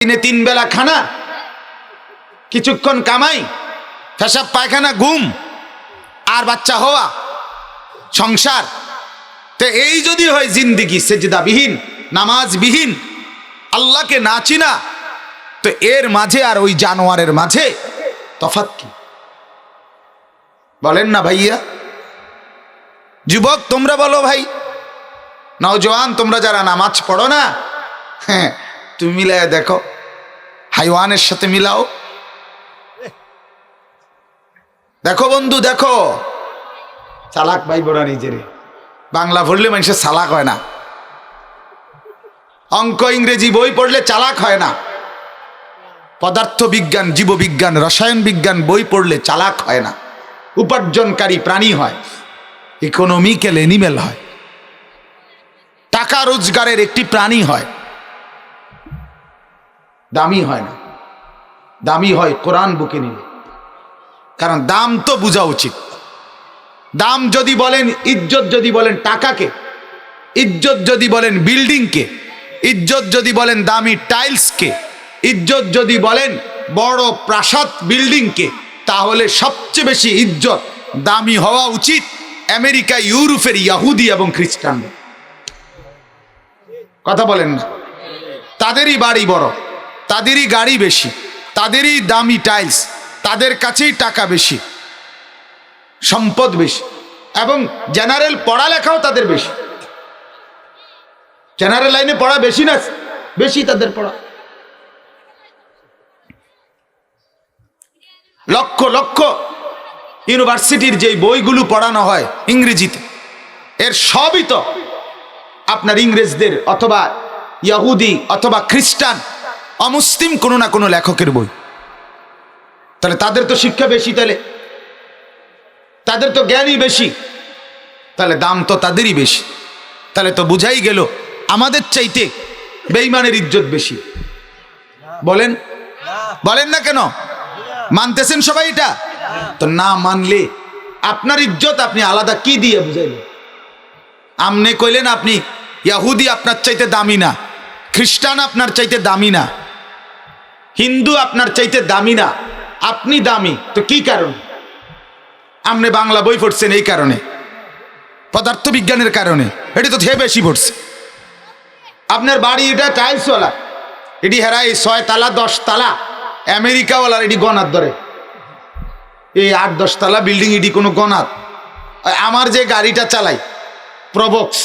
দিনে 3 বেলা খানা, কিছুক্ষণ কামাই, পেশাব পায়খানা, ঘুম আর বাচ্চা হওয়া, সংসার। তো এই যদি হয় জিন্দিগি সেজদাবিহীন, নামাজবিহীন, আল্লাহকে না চিনা, তো এর মাঝে আর ওই জানোয়ারের মাঝে তফাৎ কি? বলেন না ভাইয়া? যুবক তোমরা বলো ভাই, নওজওয়ান তোমরা যারা নামাজ পড়ো না, হ্যাঁ তুমি মিলায় দেখো, হাইওয়ানের সাথে মিলাও। দেখো বন্ধু দেখো, চালাক ভাই বড়া নিজেরে। বাংলা পড়লে মানুষের চালাক হয় না, অঙ্ক ইংরেজি বই পড়লে চালাক হয় না, পদার্থ বিজ্ঞান, জীববিজ্ঞান, রসায়ন বিজ্ঞান বই পড়লে চালাক হয় না, উপার্জনকারী প্রাণী হয়, ইকোনমিক্যাল এনিমেল হয়, টাকা রোজগারের একটি প্রাণী হয়, দামি হয় না। দামি হয় কোরআন বুকে নিলে, কারণ দাম তো বোঝা উচিত। দাম যদি বলেন, ইজ্জত যদি বলেন টাকাকে, ইজ্জত যদি বলেন বিল্ডিংকে, ইজ্জত যদি বলেন দামি টাইলসকে, ইজ্জত যদি বলেন বড় প্রাসাদ বিল্ডিংকে, তাহলে সবচেয়ে বেশি ইজ্জত দামি হওয়া উচিত আমেরিকা, ইউরোপের ইহুদি এবং খ্রিস্টানদের। কথা বলেন না? তাদেরই বাড়ি বড়, তাদেরই গাড়ি বেশি, তাদেরই দামি টাইলস, তাদের কাছেই টাকা বেশি, সম্পদ বেশি, এবং জেনারেল পড়ালেখাও তাদের বেশি। জেনারেল লাইনে পড়া বেশি না, বেশি তাদের পড়া। লক্ষ লক্ষ ইউনিভার্সিটির যে বইগুলো পড়ানো হয় ইংরেজিতে, এর সবই তো আপনার ইংরেজদের অথবা ইহুদি অথবা খ্রিস্টান, অমুসলিম কোনো না কোনো লেখকের বই। তাহলে তাদের তো শিক্ষা বেশি, তাহলে তাদের তো জ্ঞানই বেশি, তাহলে দাম তো তাদেরই বেশি। তাহলে তো বুঝাই গেল আমাদের চাইতে বেঈমানের ইজ্জত বেশি। বলেন বলেন না কেন? মানতেছেন সবাই এটা? তো না মানলে আপনার ইজ্জত আপনি আলাদা কি দিয়ে বুঝাইলেন? আমনে কইলেন আপনি ইহুদি আপনার চাইতে দামি না, খ্রিস্টান আপনার চাইতে দামি না, হিন্দু আপনার চাইতে দামি না, আপনি দামি। তো কি কারণ? আপনি বাংলা বই পড়ছেন এই কারণে, পদার্থ বিজ্ঞানের কারণে, এটি তো ধে বেশি পড়ছে। আপনার বাড়ি এটা টাইলসওয়ালা, এটি হেরাই 6 তালা 10 তালা, আমেরিকাওয়ালার এটি গনার ধরে, এই 8-10 তালা বিল্ডিং এটি কোনো গনার। আমার যে গাড়িটা চালাই প্রবক্স,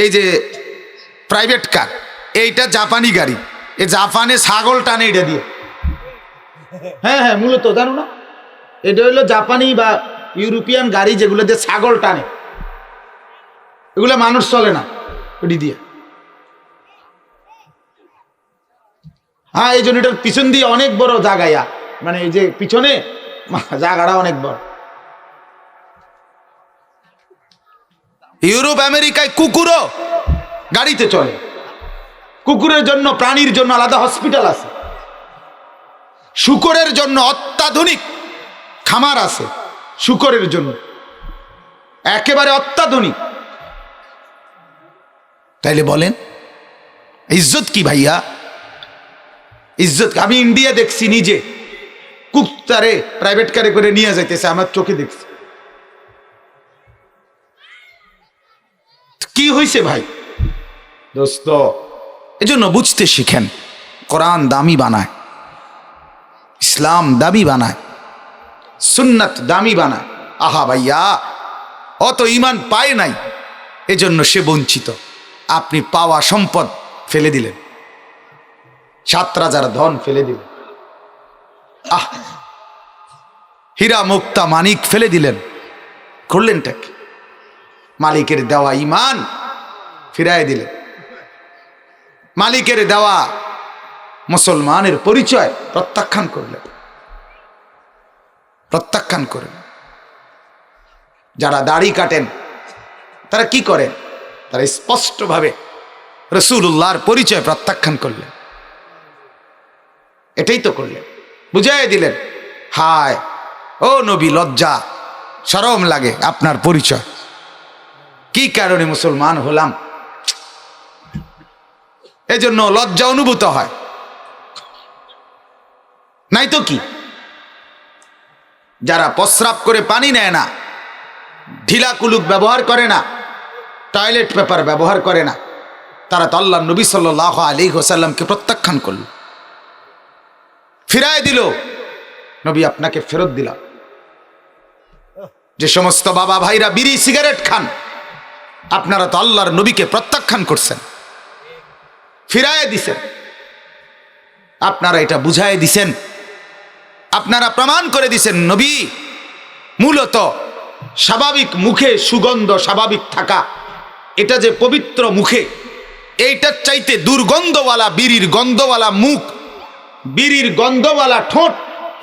এই যে প্রাইভেট কার, এইটা জাপানি গাড়ি, এই জাপানে ছাগল টানে এটা দিয়ে। হ্যাঁ হ্যাঁ, মূলত জানো না, এটা হইলো জাপানি বা ইউরোপিয়ান গাড়ি যেগুলো দিয়ে ছাগল টানে, এগুলো মানুষ চলে না ওটি দিয়ে। হ্যাঁ, এই জন্য এটার পিছন দিয়ে অনেক বড় জায়গায়া, মানে এই যে পিছনে জায়গাটা অনেক বড়। ইউরোপ আমেরিকায় কুকুরও গাড়িতে চলে, কুকুরের জন্য, প্রাণীর জন্য আলাদা হসপিটাল আছে, শূকরের জন্য অত্যাধুনিক খামার আছে, শূকরের জন্য একেবারে অত্যাধুনিক। তাইলে বলেন ইজ্জত কি ভাইয়া? ইজ্জত আমি ইন্ডিয়া দেখছি, নিজে কুত্তারে প্রাইভেট কারে করে নিয়ে যাইতেছে, আমার চোখে দেখছি। কি হয়েছে ভাই? দোস্ত, এজন্য বুঝতে শিখেন, কোরআন দামি বানায়, ইসলাম দামি বানায়, সুন্নাত দামি বানায়। আহা ভাইয়া, অত ইমান পায় নাই, এজন্য সে বঞ্চিত। আপনি পাওয়া সম্পদ ফেলে দিলেন, 7 রাজার ধন ফেলে দিলেন, আহ হীরা মুক্তা মানিক ফেলে দিলেন, করলেনটা কি? মালিকের দেওয়া ইমান ফিরায় দিলেন, মালিকের দেওয়া মুসলমানের পরিচয় প্রত্যাখ্যান করলেন, প্রত্যাখ্যান করেন। যারা দাড়ি কাটেন তারা কি করেন? তারা স্পষ্টভাবে রাসূলুল্লাহর পরিচয় প্রত্যাখ্যান করলেন। এটাই তো করলেন, বুঝাই দিলেন, হায় ও নবী, লজ্জা শরম লাগে আপনার পরিচয়, কি কারণে মুসলমান হলাম, এজন্য লজ্জা অনুভূত হয়। নাই তো কি? যারা প্রস্রাব করে পানি নেয় না, ঢিলা কুলুক ব্যবহার করে না, টয়লেট পেপার ব্যবহার করে না, তারা তো আল্লাহর নবী সাল্লাল্লাহু আলাইহি ওয়াসাল্লামকে প্রত্যাখ্যান করল, ফিরায় দিল। নবী আপনাকে ফেরত দিলাম। যে সমস্ত বাবা ভাইরা বিড়ি সিগারেট খান, আপনারা তো আল্লাহর নবীকে প্রত্যাখ্যান করছেন, ফিরায় দিছেন। আপনারা এটা বুঝায় দিছেন, আপনারা প্রমাণ করে দিছেন নবী মূলত স্বাভাবিক মুখে সুগন্ধ স্বাভাবিক থাকা, এটা যে পবিত্র মুখে, এইটার চাইতে দুর্গন্ধওয়ালা বিড়ির গন্ধওয়ালা মুখ, বিড়ির গন্ধওয়ালা ঠোঁট,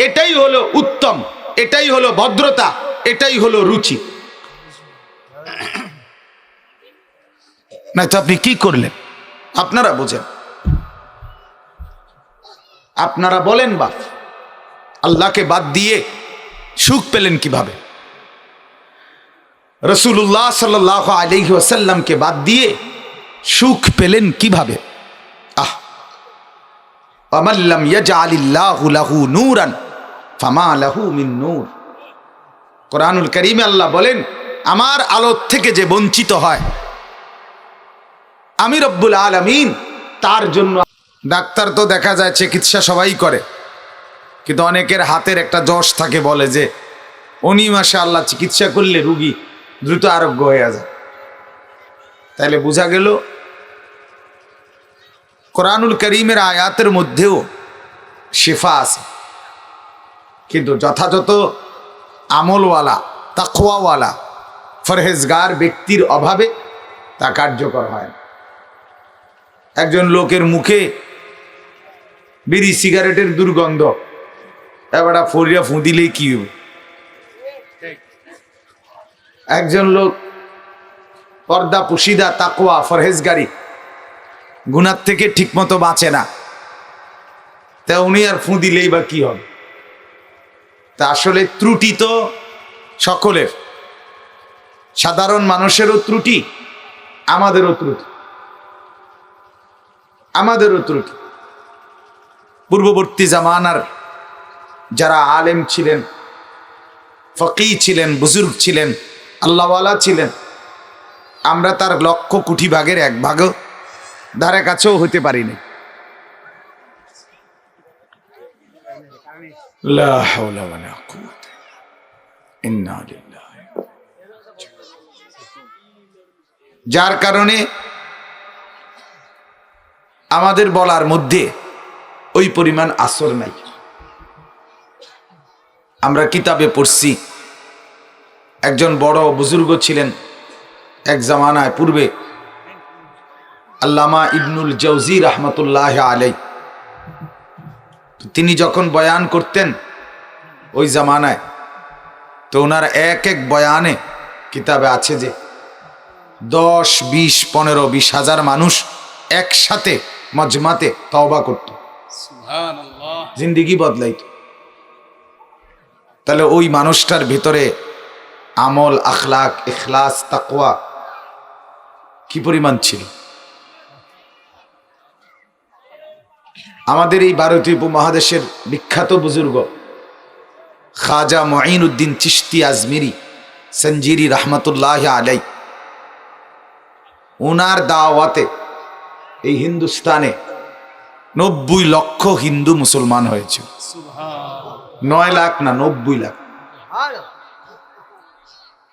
এটাই হলো উত্তম, এটাই হলো ভদ্রতা, এটাই হলো রুচি। না তো আপনি কি করলেন? আপনারা বোঝেন, আপনারা বলেন বাপ, আল্লাহকে বাদ দিয়ে সুখ পেলেন কিভাবে? রাসূলুল্লাহ সাল্লাল্লাহু আলাইহি ওয়াসাল্লামকে বাদ দিয়ে সুখ পেলেন কিভাবে? ওয়ামান লাম ইয়াজআলিল্লাহু লাহু নূরান ফামা লাহু মিন নূর। কোরআনুল কারীমে আল্লাহ বলেন, আমার আলো থেকে যে বঞ্চিত হয়, আমি রব্বুল আলামিন তার জন্য। ডাক্তার তো দেখা যায় চিকিৎসা সবাই করে, কিন্তু অনেকের হাতের একটা যশ থাকে, বলে যে উনি মাশাআল্লাহ চিকিৎসা করলে রুগী দ্রুত আরোগ্য হয়ে যায়। তাইলে বোঝা গেল কোরআনুল কারীমের আয়াতের মধ্যেও শিফা আছে, কিন্তু যথাযথ আমলওয়ালা তাকওয়াওয়ালা ফরহেজগার ব্যক্তির অভাবে তা কার্যকর হয় না। একজন লোকের মুখে বিড়ি সিগারেটের দুর্গন্ধ, এবার ফরিয়া ফুঁদিলেই কি হবে? একজন লোক পর্দা পুশিদা তাকওয়া ফরহেজগারি গুনার থেকে ঠিকমতো বাঁচে না, তা উনি আর ফুঁ দিলেই বা কি হবে? তা আসলে ত্রুটি তো সকলের, সাধারণ মানুষেরও ত্রুটি, আমাদেরও ত্রুটি, আমাদেরও ত্রুটি। পূর্ববর্তী জামানার যারা আলেম ছিলেন, ফকিহ ছিলেন, বুজুর্গ ছিলেন, আল্লাহওয়ালা ছিলেন, আমরা তার লক্ষ কোটি ভাগের এক ভাগও ধারে কাছেও হইতে পারিনি। লা হাওলা ওয়ালা কুওয়াতা ইল্লা বিল্লাহ। যার কারণে আমাদের বলার মধ্যে ওই পরিমাণ আসর নাই। আমরা কিতাবে পড়ছি, একজন বড় বুজুর্গ ছিলেন এক জামানায় পূর্বে, আল্লামা ইবনুল জাওজি রাহমাতুল্লাহ আলাইহি। তিনি যখন বয়ান করতেন ওই জামানায়, তো ওনার এক এক বয়ানে কিতাবে আছে যে 10, 20, 15, 20 হাজার মানুষ একসাথে মজমাতে তওবা করত, সুবহানাল্লাহ, জিন্দেগি বদলাইত। তাহলে ওই মানুষটার ভিতরে আমল, আখলাক, ইখলাস, তাকওয়া কি পরিমাণ ছিল? আমাদের এই ভারতীয় উপমহাদেশের বিখ্যাত বুজুর্গ খাজা মুঈনুদ্দিন চিশতি আজমিরি সঞ্জিরি রহমতুল্লাহ আলাইহি, ওনার দাওয়াতে এই হিন্দুস্তানে 90 লক্ষ হিন্দু মুসলমান হয়েছে। 9 লাখ না, 90 লাখ।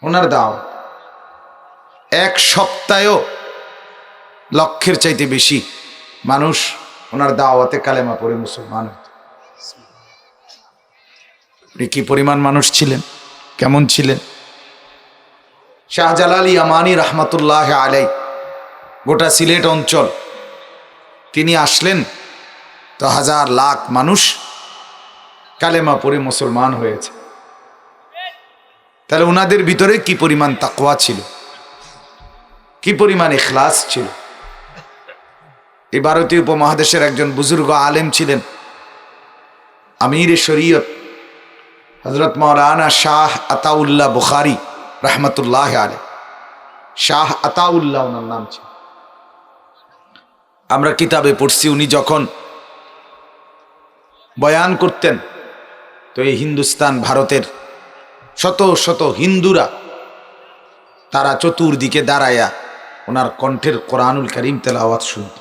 ওনার দাওয়াত এক সপ্তাহেও লক্ষের চাইতে বেশি মানুষ ওনার দাওয়াতে কালেমা পড়ে মুসলমান হতো। কি পরিমাণ মানুষ ছিলেন, কেমন ছিলেন? শাহজালাল ইয়ামানি রহমতুল্লাহ আলাইহি গোটা সিলেট অঞ্চল তিনি আসলেন, তো হাজার লাখ মানুষ কালেমা পড়ে মুসলমান হয়েছে। তাহলে ওনাদের ভিতরে কি পরিমাণ তাকওয়া ছিল, কি পরিমাণ ইখলাস ছিল। এই ভারতীয় উপমহাদেশের একজন বুজুর্গ আলেম ছিলেন, আমির শরীয়ত হযরত মাওলানা শাহ আতাউল্লাহ বুখারী রহমতুল্লাহ আলাইহি। শাহ আতাউল্লাহ ওনার নাম ছিল। আমরা কিতাবে পড়ছি, উনি যখন বয়ান করতেন, তো এই হিন্দুস্তান ভারতের শত শত হিন্দুরা তারা চতুর্দিকে দাঁড়ায়া ওনার কণ্ঠের কোরআনুল কারীম তেলাওয়াত শুনত।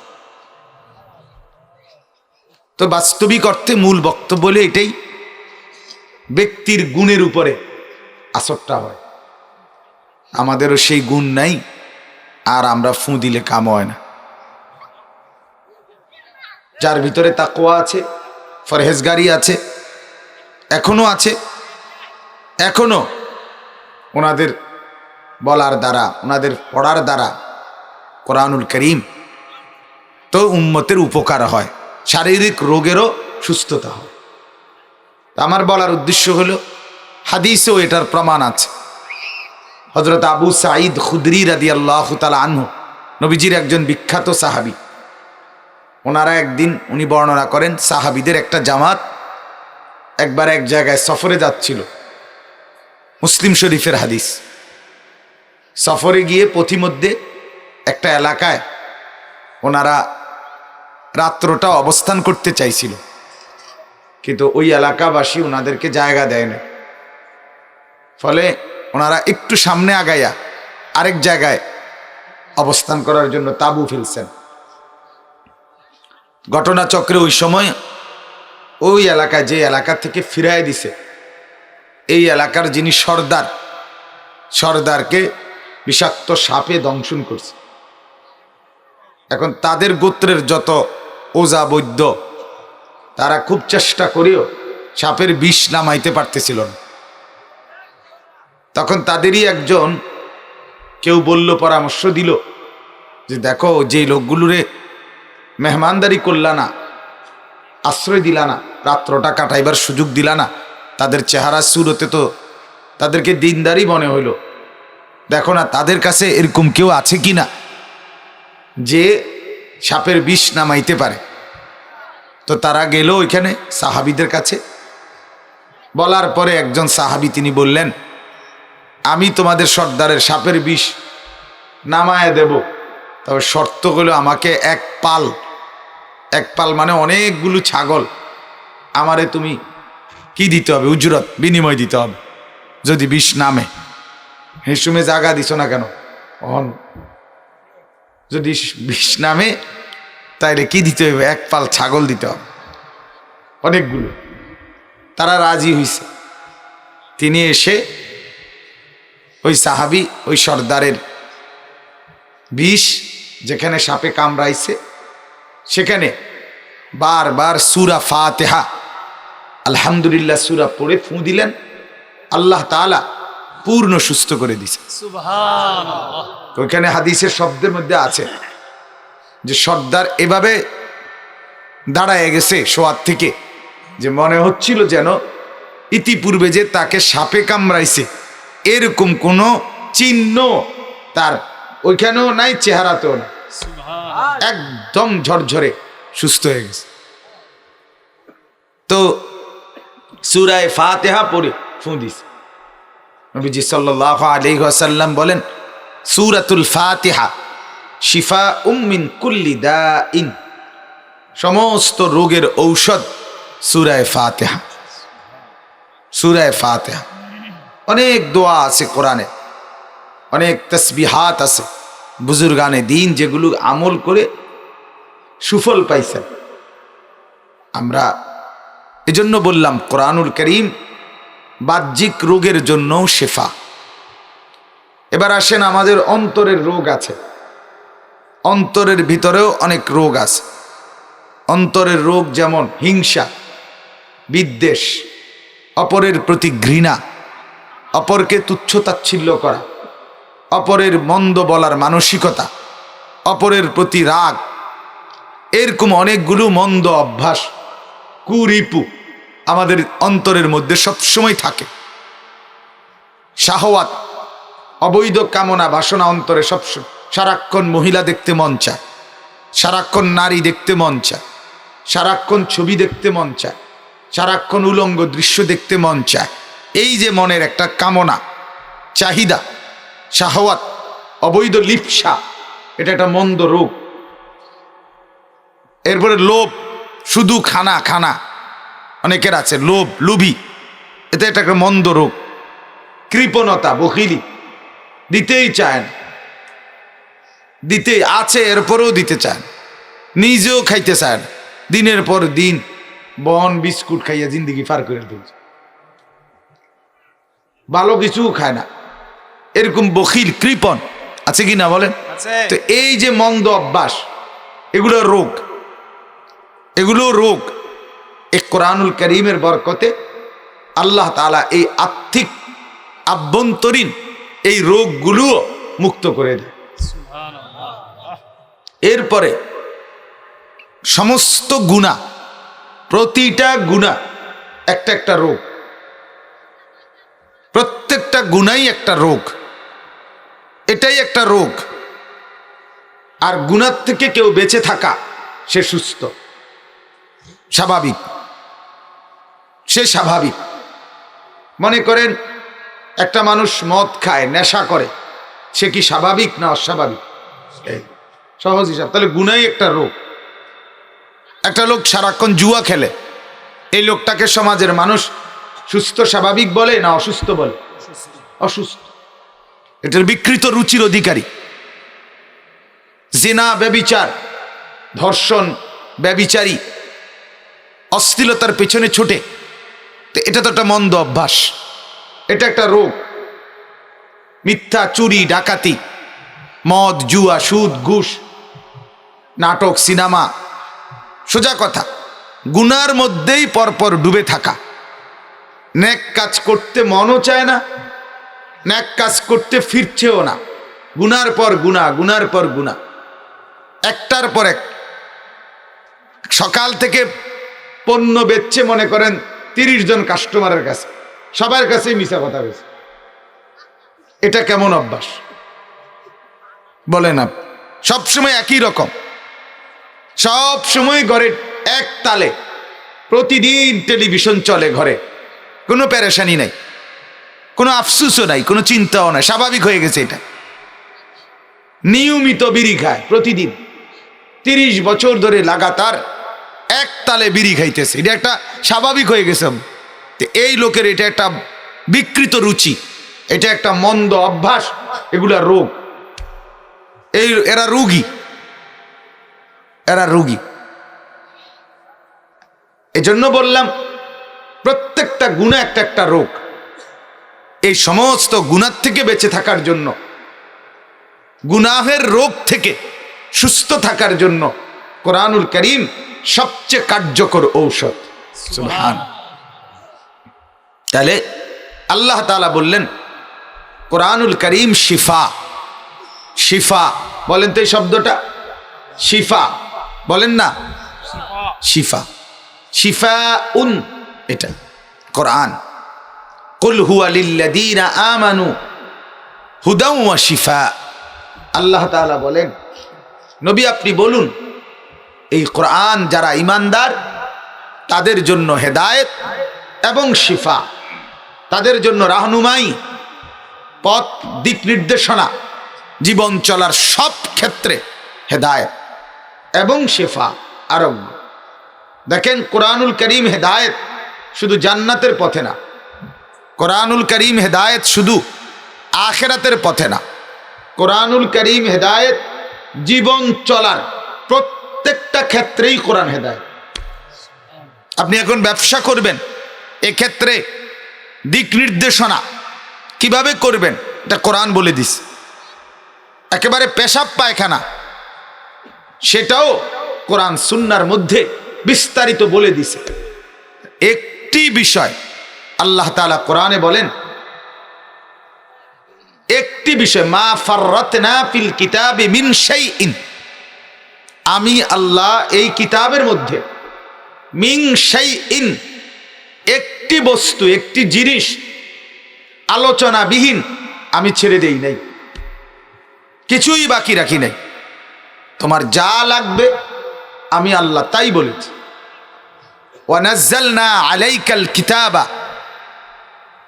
তো বাস্তবিক অর্থে মূল বক্তব্য বলে এটাই, ব্যক্তির গুণের উপরে আসরটা হয়। আমাদেরও সেই গুণ নাই, আর আমরা ফু দিলে কাম হয় না। যার ভিতরে তাকওয়া আছে, ফরহেজগারি আছে, এখনো আছে, এখনো ওনাদের বলার দ্বারা, ওনাদের পড়ার দ্বারা কোরআনুল কারীম তো উম্মতের উপকার হয়, শারীরিক রোগেরও সুস্থতা হয়। আমার বলার উদ্দেশ্য হলো, হাদিসেও এটার প্রমাণ আছে। হযরত আবু সাঈদ খুদরি রাদিয়াল্লাহু তাআলা আনহু, নবীজির একজন বিখ্যাত সাহাবী, ওনারা একদিন উনি বর্ণনা করেন, সাহাবীদের একটা জামাত একবার এক জায়গায় সফরে যাচ্ছিল। মুসলিম শরীফের হাদিস। সফরে গিয়ে পথিমধ্যে একটা এলাকায় ওনারা রাত্রটা অবস্থান করতে চাইছিল, কিন্তু ওই এলাকাবাসী ওনাদেরকে জায়গা দেয় না। ফলে ওনারা একটু সামনে আগাইয়া আরেক জায়গায় অবস্থান করার জন্য তাঁবু ফেলছেন। ঘটনাচক্রে ওই সময় ওই এলাকায়, যে এলাকা থেকে ফিরায় দিছে, এই এলাকার যিনি সর্দার, সর্দারকে বিষাক্ত সাপে দংশন করছে। এখন তাদের গোত্রের যত ওজা বৈদ্য, তারা খুব চেষ্টা করেও সাপের বিষ নামাইতে পারতেছিল না। তখন তাদেরই একজন কেউ বলল, পরামর্শ দিল যে দেখো, যে লোকগুলোরে মেহমানদারি করলা না, আশ্রয় দিলা না, রাত্রটা কাটাইবার সুযোগ দিলা না, তাদের চেহারা সুরতে তো তাদেরকে দিনদারি মনে হইল, দেখো না তাদের কাছে এরকম কেউ আছে কি না যে সাপের বিষ নামাইতে পারে। তো তারা গেল ওইখানে সাহাবীদের কাছে। বলার পরে একজন সাহাবী তিনি বললেন, আমি তোমাদের সর্দারের সাপের বিষ নামায় দেব, তবে শর্ত হলো আমাকে এক পাল মানে অনেকগুলো ছাগল আমারে তুমি কি দিতে হবে, উজরত, বিনিময় দিতে হবে যদি বিষ নামে। হেসুমে জাগা দিছ না কেন? যদি বিষ নামে তাইলে কি দিতে হবে? এক পাল ছাগল দিতে হবে, অনেকগুলো। তারা রাজি হইছে। তিনি এসে ওই সাহাবী, ওই সর্দারের বিষ যেখানে সাপে কামড়াইছে সেখানে বারবার সূরা ফাতিহা, আলহামদুলিল্লাহ সূরা পড়ে ফু দিলেন। আল্লাহ তাআলা পূর্ণ সুস্থ করে দিয়েছে। সুবহানাল্লাহ। ওইখানে হাদিসের শব্দের মধ্যে আছে যে সর্দার এভাবে দাঁড়ায় গেছে শোয়ার থেকে, যে মনে হচ্ছিল যেন ইতিপূর্বে যে তাকে সাপে কামড়াইছে এরকম কোনো চিহ্ন তার ওইখানেও নাই, চেহারাতেও না, একদম ঝরঝরে সুস্থ হয়ে গেছে। তো সূরা ফাতিহা পড়ে ফু দিছে। নবীজি সাল্লাল্লাহু আলাইহি ওয়াসাল্লাম বলেন, সূরাতুল ফাতিহা শিফাউম মিন কুল্লি দাইন, সমস্ত রোগের ঔষধ সূরা ফাতিহা। সূরা ফাতিহা অনেক দোয়া আছে কোরআনে, অনেক তাসবিহাত আছে বুজুর্গানে দিন, যেগুলো আমল করে সুফল পাইছেন। আমরা এজন্য বললাম কোরআনুল কারীম বাহ্যিক রোগের জন্য শেফা। এবার আসেন, আমাদের অন্তরের রোগ আছে, অন্তরের ভিতরেও অনেক রোগ আছে। অন্তরের রোগ যেমন হিংসা, বিদ্বেষ, অপরের প্রতি ঘৃণা, অপরকে তুচ্ছ-তাচ্ছিল্য করা, অপরের মন্দ বলার মানসিকতা, অপরের প্রতি রাগ, এরকম অনেকগুলো মন্দ অভ্যাস, কুরিপু আমাদের অন্তরের মধ্যে সবসময় থাকে। শাহওয়াত, অবৈধ কামনা বাসনা অন্তরে সবসময়, সারাক্ষণ মহিলা দেখতে মন চায়, সারাক্ষণ নারী দেখতে মন চায়, সারাক্ষণ ছবি দেখতে মন চায়, সারাক্ষণ উলঙ্গ দৃশ্য দেখতে মন চায়। এই যে মনের একটা কামনা, চাহিদা, শাহওয়াত, অবৈধ লিপ্সা, এটা একটা মন্দ রোগ। এরপরে লোভ, শুধু খানা খানা, অনেকের আছে লোভ, লুভি, এটা একটা মন্দ রোগ। কৃপণতা, বখিলি, দিতেই চায় না, দিতে আছে এরপরেও দিতে চায় না, নিজেও খাইতে চায় না, দিনের পর দিন বন বিস্কুট খাইয়া জিন্দগি পার করে দিয়েছে, ভালো কিছু খায় না, এরকম বখিল কৃপণ আছে কি না বলেন? তো এই যে মন্দ অভ্যাস, এগুলো রোগ, এগুলো রোগ। এই কোরআনুল কারীমের বরকতে আল্লাহ তাআলা এই আত্মিক আভ্যন্তরীণ এই রোগগুলোও মুক্ত করে দেয়। এরপরে সমস্ত গুনাহ, প্রতিটা গুনাহ একটা একটা রোগ, প্রত্যেকটা গুনাহই একটা রোগ, এটাই একটা রোগ। আর গুনাহ থেকে কেউ বেঁচে থাকা, সে সুস্থ, স্বাভাবিক, সে স্বাভাবিক। মনে করেন একটা মানুষ মদ খায়, নেশা করে, সে কি স্বাভাবিক না অস্বাভাবিক? সহজ হিসাব। তাহলে গুনাহই একটা রোগ। একটা লোক সারাক্ষণ জুয়া খেলে, এই লোকটাকে সমাজের মানুষ সুস্থ স্বাভাবিক বলে না অসুস্থ বলে? অসুস্থ। এটার বিকৃত রুচির অধিকারী। জিনা, ব্যভিচার, ধর্ষণ, ব্যভিচারী, অশ্লীলতার পেছনে ছুটে, তো এটা তো একটা মন্দ অভ্যাস, এটা একটা রোগ। মিথ্যা, চুরি, ডাকাতি, মদ, জুয়া, সুদ, ঘুষ, নাটক, সিনেমা, সোজা কথা গুনার মধ্যেই পরপর ডুবে থাকা। নেক কাজ করতে মনও চায় না, নেক কাজ করতে ফিরছেও না, গুনার পর গুনাহ, গুনার পর গুনাহ, একটার পর এক। সকাল থেকে পণ্য বেচছে মনে করেন 30 জন কাস্টমারের কাছে, সবার কাছেই মিছা কথা বেছে। এটা কেমন অভ্যাস বলেন আপনি? সবসময় একই রকম, সব সময় ঘরে এক তালে, প্রতিদিন টেলিভিশন চলে ঘরে, কোনো পেরেশানি নাই, কোনো আফসুসও নাই, কোনো চিন্তাও নাই, স্বাভাবিক হয়ে গেছে এটা। নিয়মিত বিড়ি খায় প্রতিদিন, 30 বছর ধরে লাগাতার এক তালে বিড়ি খাইতেছে, এটা একটা স্বাভাবিক হয়ে গেছে। তো এই লোকের এটা একটা বিকৃত রুচি, এটা একটা মন্দ অভ্যাস, এগুলা রোগ। এরা রোগী, এরা রোগী। এজন্য বললাম প্রত্যেকটা গুনাহ একটা একটা রোগ। এই সমস্ত গুনাহ থেকে বেঁচে থাকার জন্য, গুনাহের রোগ থেকে সুস্থ থাকার জন্য কোরআনুল কারীম সবচেয়ে কার্যকর ঔষধ। সুবহানাল্লাহ। তাহলে আল্লাহ তাআলা বললেন কোরআনুল কারীম শিফা। শিফা বলেন তো এই শব্দটা? শিফা বলেন না? শিফা, শিফাউন, এটা কোরআন। কুল হুয়া লিল্লাযীনা আমানু হুদাও ওয়া শিফা। আল্লাহ তাআলা বলেন নবী আপনি বলুন, এই কোরআন যারা ঈমানদার তাদের জন্য হেদায়েত এবং শিফা, তাদের জন্য রাহনুমাই, পথ দিক নির্দেশনা, জীবন চলার সব ক্ষেত্রে হেদায়েত এবং শিফা, আরোগ্য। দেখেন কোরআনুল কারীম হেদায়েত শুধু জান্নাতের পথে না, কোরআনুল কারীম হেদায়েত শুধু আখিরাতের পথে না, কোরআনুল কারীম হেদায়েত জীবন চলার প্রত্যেকটা ক্ষেত্রেই কোরআন হেদায়েত। আপনি এখন ব্যবসা করবেন, এক্ষেত্রে দিক নির্দেশনা কিভাবে করবেন এটা কোরআন বলে দিস। একেবারে পেশাব পায়খানা, সেটাও কোরআন সুন্নাহর মধ্যে বিস্তারিত বলে দিছে। একটি বিষয় আল্লাহ তাআলা কোরআনে বলেন, একটি বিষয়, মা ফাররাতনা ফিল কিতাবি মিন শাইইন, আমি আল্লাহ এই কিতাবের মধ্যে মিন শাইইন, একটি বস্তু, একটি জিনিস আলোচনাবিহীন আমি ছেড়ে দেই নাই, কিছুই বাকি রাখি নাই। তোমার যা লাগবে আমি আল্লাহ তাই বলেছি। ওয়া নাযালনা আলাইকাল কিতাবা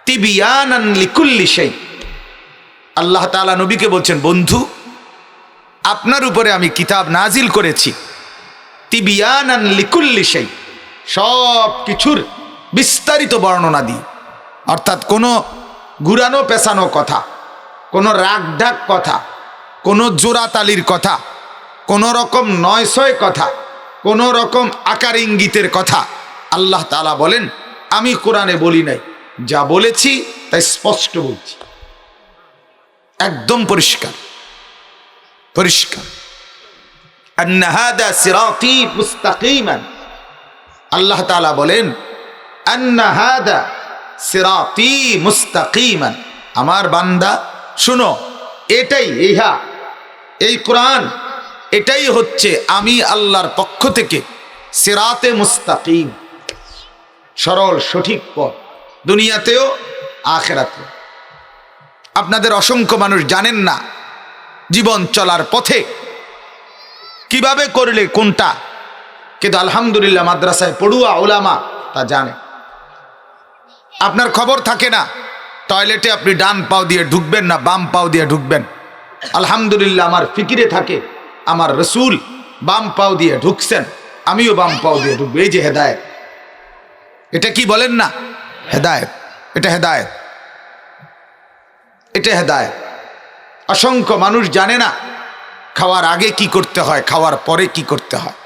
তিবয়ানান লিকুল্লি শাই। আল্লাহ তাআলা নবীকে বলছেন, বন্ধু আপনার উপরে আমি কিতাব নাজিল করেছি তিবয়ানান লিকুল্লি শাই, সব কিছুর বিস্তারিত বর্ণনা দিই, অর্থাৎ কোনো ঘুরানো পেছানো কথা, কোনো রাগঢাক কথা, কোনো জোড়াতালির কথা, কোনো রকম নয়সয় কথা, কোনো রকম আকার ইঙ্গিতের কথা আল্লাহ তাআলা বলেন আমি কোরআনে বলি নাই, যা বলেছি তাই স্পষ্ট বলছি, একদম পরিষ্কার পরিষ্কার। আন্না হাদা সিরাতি মুস্তাকিমান, আল্লাহ তাআলা বলেন আন্না হাদা সিরাতি মুস্তাকিমান, আমার বান্দা শুনো, এটাই ইহা এই কোরআন, এটাই হচ্ছে আমি আল্লাহর পক্ষ থেকে সিরাতে মুস্তাকিম, সরল সঠিক পথ, দুনিয়াতেও আখিরাতেও। আপনাদের অসংখ্য মানুষ জানেন না জীবন চলার পথে কিভাবে করলে কোনটা, কিন্তু আলহামদুলিল্লাহ মাদ্রাসায় পড়ুয়া ওলামা তা জানে। আপনার খবর থাকে না টয়লেটে আপনি ডান পাও দিয়ে ঢুকবেন না বাম পাও দিয়ে ঢুকবেন, আলহামদুলিল্লাহ আমার ফিকিরে থাকে আমার রসুল বাম পাও দিয়ে ঢুকছেন, আমিও বাম পাও দিয়ে ঢুকবো, এই যে হেদায়েত। এটা কি বলেন না হেদায়েত, এটা হেদায়েত, এটা হেদায়েত। অসংখ্য মানুষ জানে না খাওয়ার আগে কি করতে হয়, খাওয়ার পরে কি করতে হয়,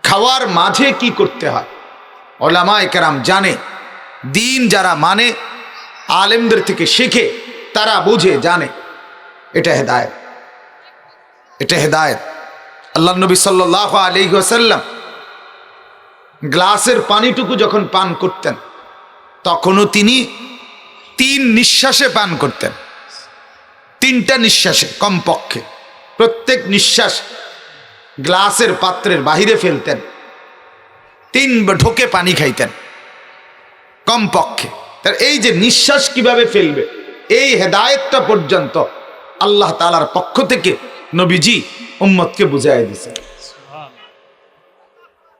খাওয়ার মাঝে কি করতে হয়। ওলামায়ে কেরাম জানে, দিন যারা মানে আলেমদের থেকে শেখে তারা বুঝে জানে, এটা হেদায়েত, এটা হেদায়েত। আল্লাহ নবী সাল্লাল্লাহু আলাইহি ওয়াসাল্লাম গ্লাসের পানিটুকু যখন পান করতেন তখনও তিনি 3 নিঃশ্বাসে পান করতেন, 3টা নিঃশ্বাসে কমপক্ষে, প্রত্যেক নিঃশ্বাস গ্লাসের পাত্রের বাহিরে ফেলতেন, 3 ঢোকে পানি খাইতেন কমপক্ষে। তার এই যে নিঃশ্বাস কিভাবে ফেলবে এই হেদায়েতটা পর্যন্ত আল্লাহ তাআলার পক্ষ থেকে নবীজি উম্মতকে বুঝাই দিয়েছে।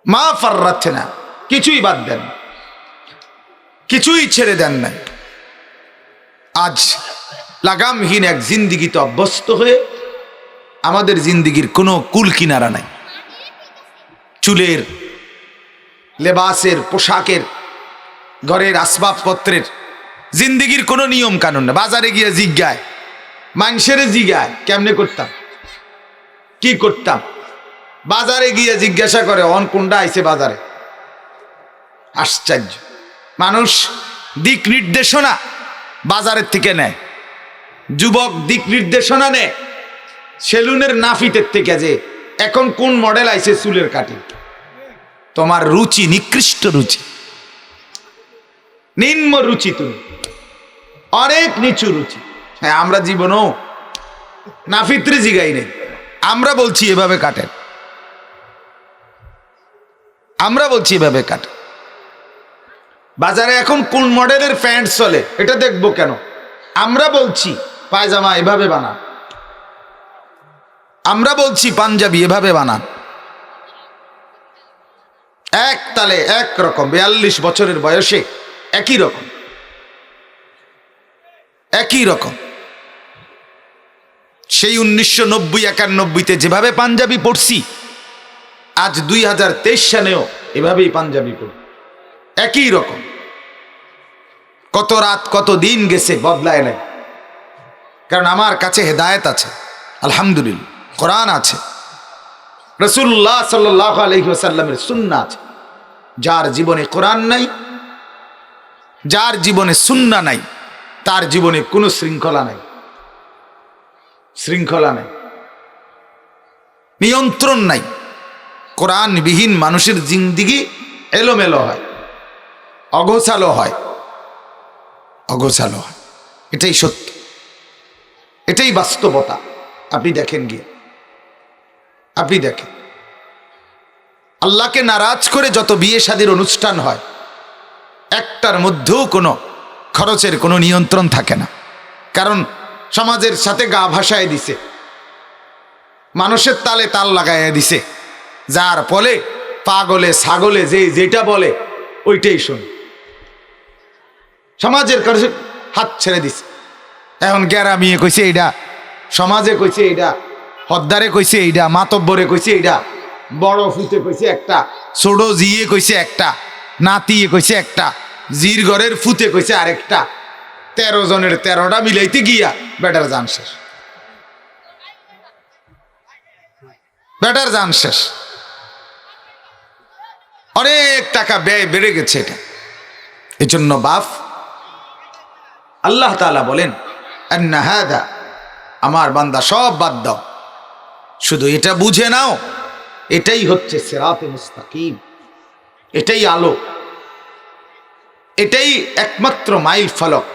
মা ফাররাতনা, কিছুই বাদ দেন, কিছুই ছেড়ে দেন নাই। আজ লাগামহীন এক জিন্দিগিতে অভ্যস্ত হয়ে আমাদের জিন্দিগির কোনো কুল কিনারা নাই। চুলের, লেবাসের, পোশাকের, ঘরের আসবাবপত্রের, জিন্দিগির কোনো নিয়ম কানুন না। বাজারে গিয়ে জিজ্ঞায়, মানুষের জিজ্ঞায় কেমনে করতাম, কি করতাম, বাজারে গিয়ে জিজ্ঞাসা করে অন কোনটা আইছে বাজারে। আশ্চর্য, মানুষ দিক নির্দেশনা বাজারের থেকে নেয়, যুবক দিক নির্দেশনা নেয় সেলুনের নাফিতের থেকে, যে এখন কোন মডেল আইছে চুলের কাটিং। তোমার রুচি নিকৃষ্ট রুচি, নিম্ন রুচি, তুমি অনেক নিচু রুচি। হ্যাঁ, আমরা জীবনও নাফিত্রে জিগাই নেই, আমরা বলছি এভাবে কাটেন, আমরা বলছি এভাবে কাটেন। বাজারে এখন কোন মডেলের প্যান্ট চলে এটা দেখবো কেন, আমরা বলছি পায়জামা এভাবে বানান, আমরা বলছি পাঞ্জাবি এভাবে বানান। এক তালে এক রকম, 42 বছরের বয়সে একই রকম, একই রকম। সেই 1990-91-তে যেভাবে পাঞ্জাবি পরছি, আজ 2023 সালেও এভাবেই পাঞ্জাবি পরি, একই রকম। কত রাত কত দিন গেছে, বদলায় নাই, কারণ আমার কাছে হেদায়েত আছে, আলহামদুলিল্লাহ, কোরআন আছে, রাসূলুল্লাহ সাল্লাল্লাহু আলাইহি ওয়াসাল্লামের সুন্নাহ আছে। যার জীবনে কোরআন নাই, যার জীবনে সুন্নাহ নাই, তার জীবনে কোনো শৃঙ্খলা নাই, শৃঙ্খলা নাই, নিয়ন্ত্রণ নাই। কোরআনবিহীন মানুষের জিন্দিগি এলোমেলো হয়, অগোছালো হয়, অগোছালো হয়। এটাই সত্য, এটাই বাস্তবতা। আপনি দেখেন গিয়ে, আপনি দেখেন আল্লাহকে নারাজ করে যত বিয়ে শাদীর অনুষ্ঠান হয়, একটার মধ্যেও কোনো খরচের কোনো নিয়ন্ত্রণ থাকে না, কারণ সমাজের সাথে গা ভাসায় দিছে, মানুষের তালে তাল লাগাইয়া দিছে, যার ফলে পাগলে ছাগলে যে যেটা বলে ওইটাই শোনে, সমাজের কাছে হাত ছেড়ে দিছে। এখন গ্যারামিয়ে কইছে এইটা, সমাজে কইছে এইটা, হদ্দারে কইছে এইটা, মাতব্বরে কইছে এইটা, বড় ফুতে কইছে একটা, ছোট জিয়ে কইছে একটা, নাতিয়ে কইছে একটা, জির ঘরের ফুতে কইছে আরেকটা, 13 জনের 13টা মিলাইতে গিয়া বেটার জান শেষ, বেটার জান শেষ। অনেক টাকা ব্যয় বেড়ে গেছে এটা। এজন্য বাপ, আল্লাহ তাআলা বলেন আন্না হাদা, আমার বান্দা সব বাদ দাও, শুধু এটা বুঝে নাও এটাই হচ্ছে সিরাতে মুস্তাকিম, এটাই আলো, এটাই একমাত্র মাইল ফলক,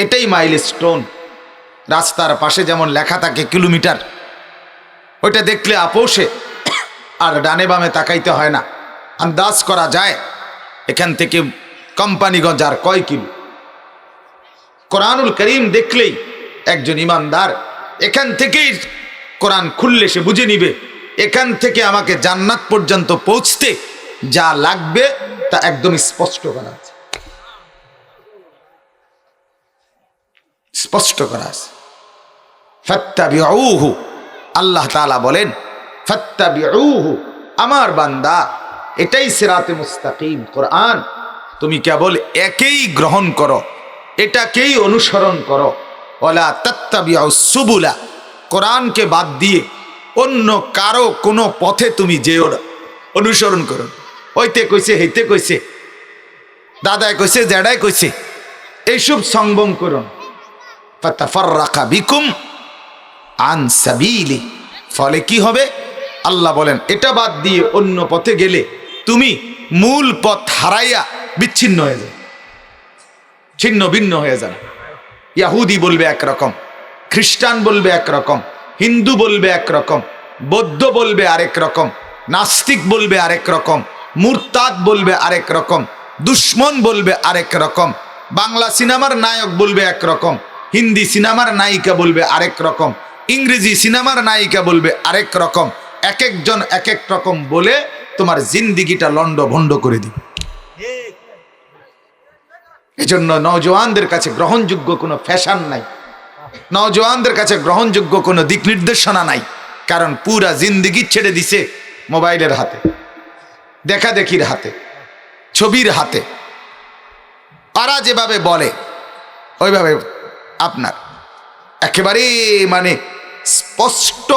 এটাই মাইল স্টোন। রাস্তার পাশে যেমন লেখা থাকে কিলোমিটার, ওইটা দেখলে আপোষে আর ডানে বামে তাকাইতে হয় না, আন্দাজ করা যায় এখান থেকে কোম্পানিগঞ্জ আর কয় কিলো। কোরআনুল করিম দেখলেই একজন ইমানদার এখান থেকেই কোরআন খুললে সে বুঝে নিবে এখান থেকে আমাকে জান্নাত পর্যন্ত পৌঁছতে যা লাগবে তা একদম স্পষ্ট করা আছে, স্পষ্ট করা আছে। ফাত্তাবিউহু, আল্লাহ তাআলা বলেন ফাত্তাবিউহু, আমার বান্দা এটাই সিরাতে মুস্তাকিম কোরআন, তুমি কেবল একেই গ্রহণ করো, এটাকেই অনুসরণ করো। ওয়ালা তাত্তাবিউস সুবুলা, কোরআনকে বাদ দিয়ে অন্য কারো কোনো পথে তুমি যেও না, অনুসরণ করো। ওইতে কইছে, হেইতে কইছে, দাদায় কইছে, জেডায় কইছে, এইসব সংবং করুন। ফাতাফাররাকা বিকুম আন সাবিলি, ফলে কি হবে? আল্লাহ বলেন এটা বাদ দিয়ে অন্য পথে গেলে তুমি মূল পথ হারাইয়া বিচ্ছিন্ন হয়ে যাবে, ছিন্ন ভিন্ন হয়ে যাবে। ইহুদি বলবে একরকম, খ্রিস্টান বলবে একরকম, হিন্দু বলবে একরকম, বৌদ্ধ বলবে আরেক রকম, নাস্তিক বলবে আরেক রকম, মুরতাদ বলবে আরেক রকম, দুশ্মন বলবে আরেক রকম, বাংলা সিনেমার নায়ক বলবে একরকম, হিন্দি সিনেমার নায়িকা বলবে আরেক রকম, ইংরেজি সিনেমার নায়িকা বলবে আরেক রকম। এক একজন এক এক রকম বলে তোমার জিন্দিগিটা লন্ড ভন্ড করে দিবে। এজন্য নওজওয়ানদের কাছে গ্রহণযোগ্য কোনো ফ্যাশন নাই, নওজওয়ানদের কাছে গ্রহণযোগ্য কোনো দিক নির্দেশনা নাই, কারণ পুরা জিন্দিগি ছেড়ে দিছে মোবাইলের হাতে, দেখা দেখির হাতে, ছবির হাতে। ওরা যেভাবে বলে ওইভাবে আপনার একেবারে মানে স্পষ্ট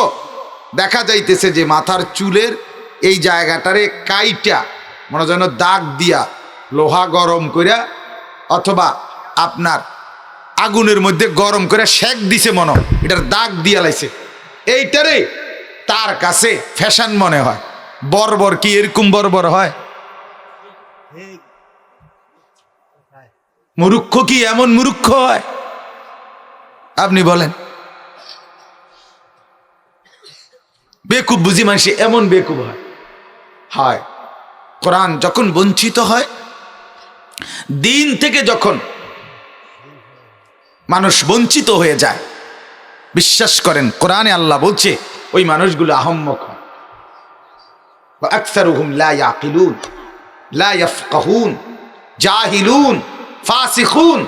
দেখা যাইতেছে যে মাথার চুলের এই জায়গাটারে কাইটা মনে যেন দাগ দিয়া লোহা গরম কইরা অথবা আপনার আগুনের মধ্যে গরম করে সেক দিছে, মনে এটার দাগ দিয়া লাইছে, এইটারে তার কাছে ফ্যাশন মনে হয়। বর্বর কি এরকম বর্বর হয়? মূর্খ কি এমন মূর্খ হয়? আপনি বলেন। বেকুব বুঝি মানুষ এমন বেকুব হয়। হয় কোরআন যখন বঞ্চিত হয়, দিন থেকে যখন মানুষ বঞ্চিত হয়ে যায়, বিশ্বাস করেন কোরআনে আল্লাহ বলছে ওই মানুষগুলো আহম্মক হয়। আকসারুহুম লা ইয়াকিলুন লা ইয়াফকাহুন জাহিলুন ফাসিকুন।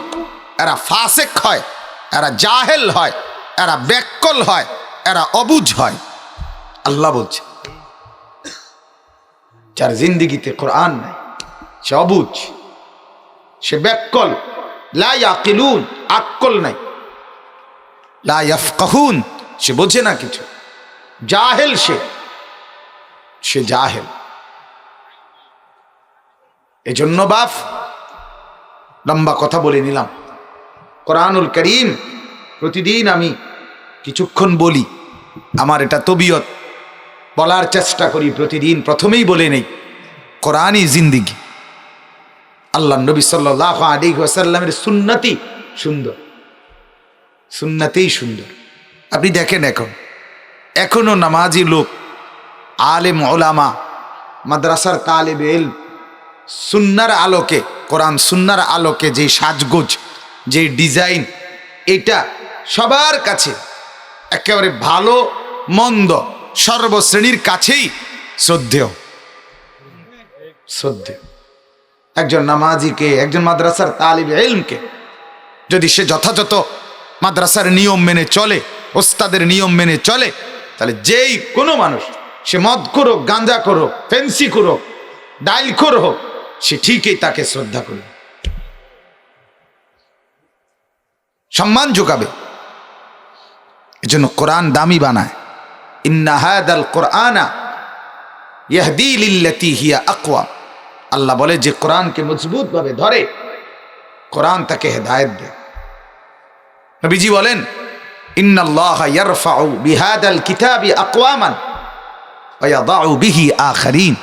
এরা ফাসিক হয়, এরা জাহেল হয়, এরা বেকল হয়, এরা অবুঝ হয়। আল্লাহ বলছে যার জিন্দিগিতে কোরআন নাই সে অবুঝ, সে বেকল। লা ইয়াকিলুন, আক্কল নাই। লা ইয়াফকাহুন, সে বোঝে না কিছু। জাহেল, সে জাহেল। এজন্য বাপ, লম্বা কথা বলে নিলাম। কোরআনুল করিম প্রতিদিন আমি কিছুক্ষণ বলি, আমার এটা তবিয়ত, বলার চেষ্টা করি প্রতিদিন। প্রথমেই বলে নেই কোরআনই জিন্দিগি। আল্লাহ নবী সাল্লাল্লাহু আলাইহি ওয়াসাল্লামের সুন্নতি সুন্দর, সুন্নতেই সুন্দর। আপনি দেখেন এখনো নামাজি লোক, আলেম ওলামা, মাদ্রাসার তালেব ইলম সুন্নার আলোকে, কোরআন সুন্নার আলোকে যে সাজগোজ, যে ডিজাইন, এটা সবার কাছে একেবারে ভালো মন্দ সর্বশ্রেণীর কাছেই শ্রদ্ধেয়। একজন নামাজিকে, একজন মাদ্রাসার তালিব ইলমকে যদি সে যথাযথ মাদ্রাসার নিয়ম মেনে চলে, ওস্তাদের নিয়ম মেনে চলে, তাহলে যেই কোনো মানুষ, সে মদ করুক, গাঁজা করুক, ফেন্সি করুক, ডাইল খোর হোক, সে ঠিকই তাকে শ্রদ্ধা করবে, সম্মান যোগাবে। এজন্য কোরআন দামি বানায়। ইন্না হাদাল কোরআনা ইয়াহদি লিল্লাতি হিয়া আকওয়াম। আল্লাহ বলে যে কোরআনকে মজবুত ভাবে ধরে, কোরআন তাকে হেদায়েত দেয়। নবীজি বলেন ইন্নাল্লাহা ইয়ারফাউ বিহাদাল কিতাবি আকওয়ামান ওয়া ইয়াদাউ বিহি আখারিন।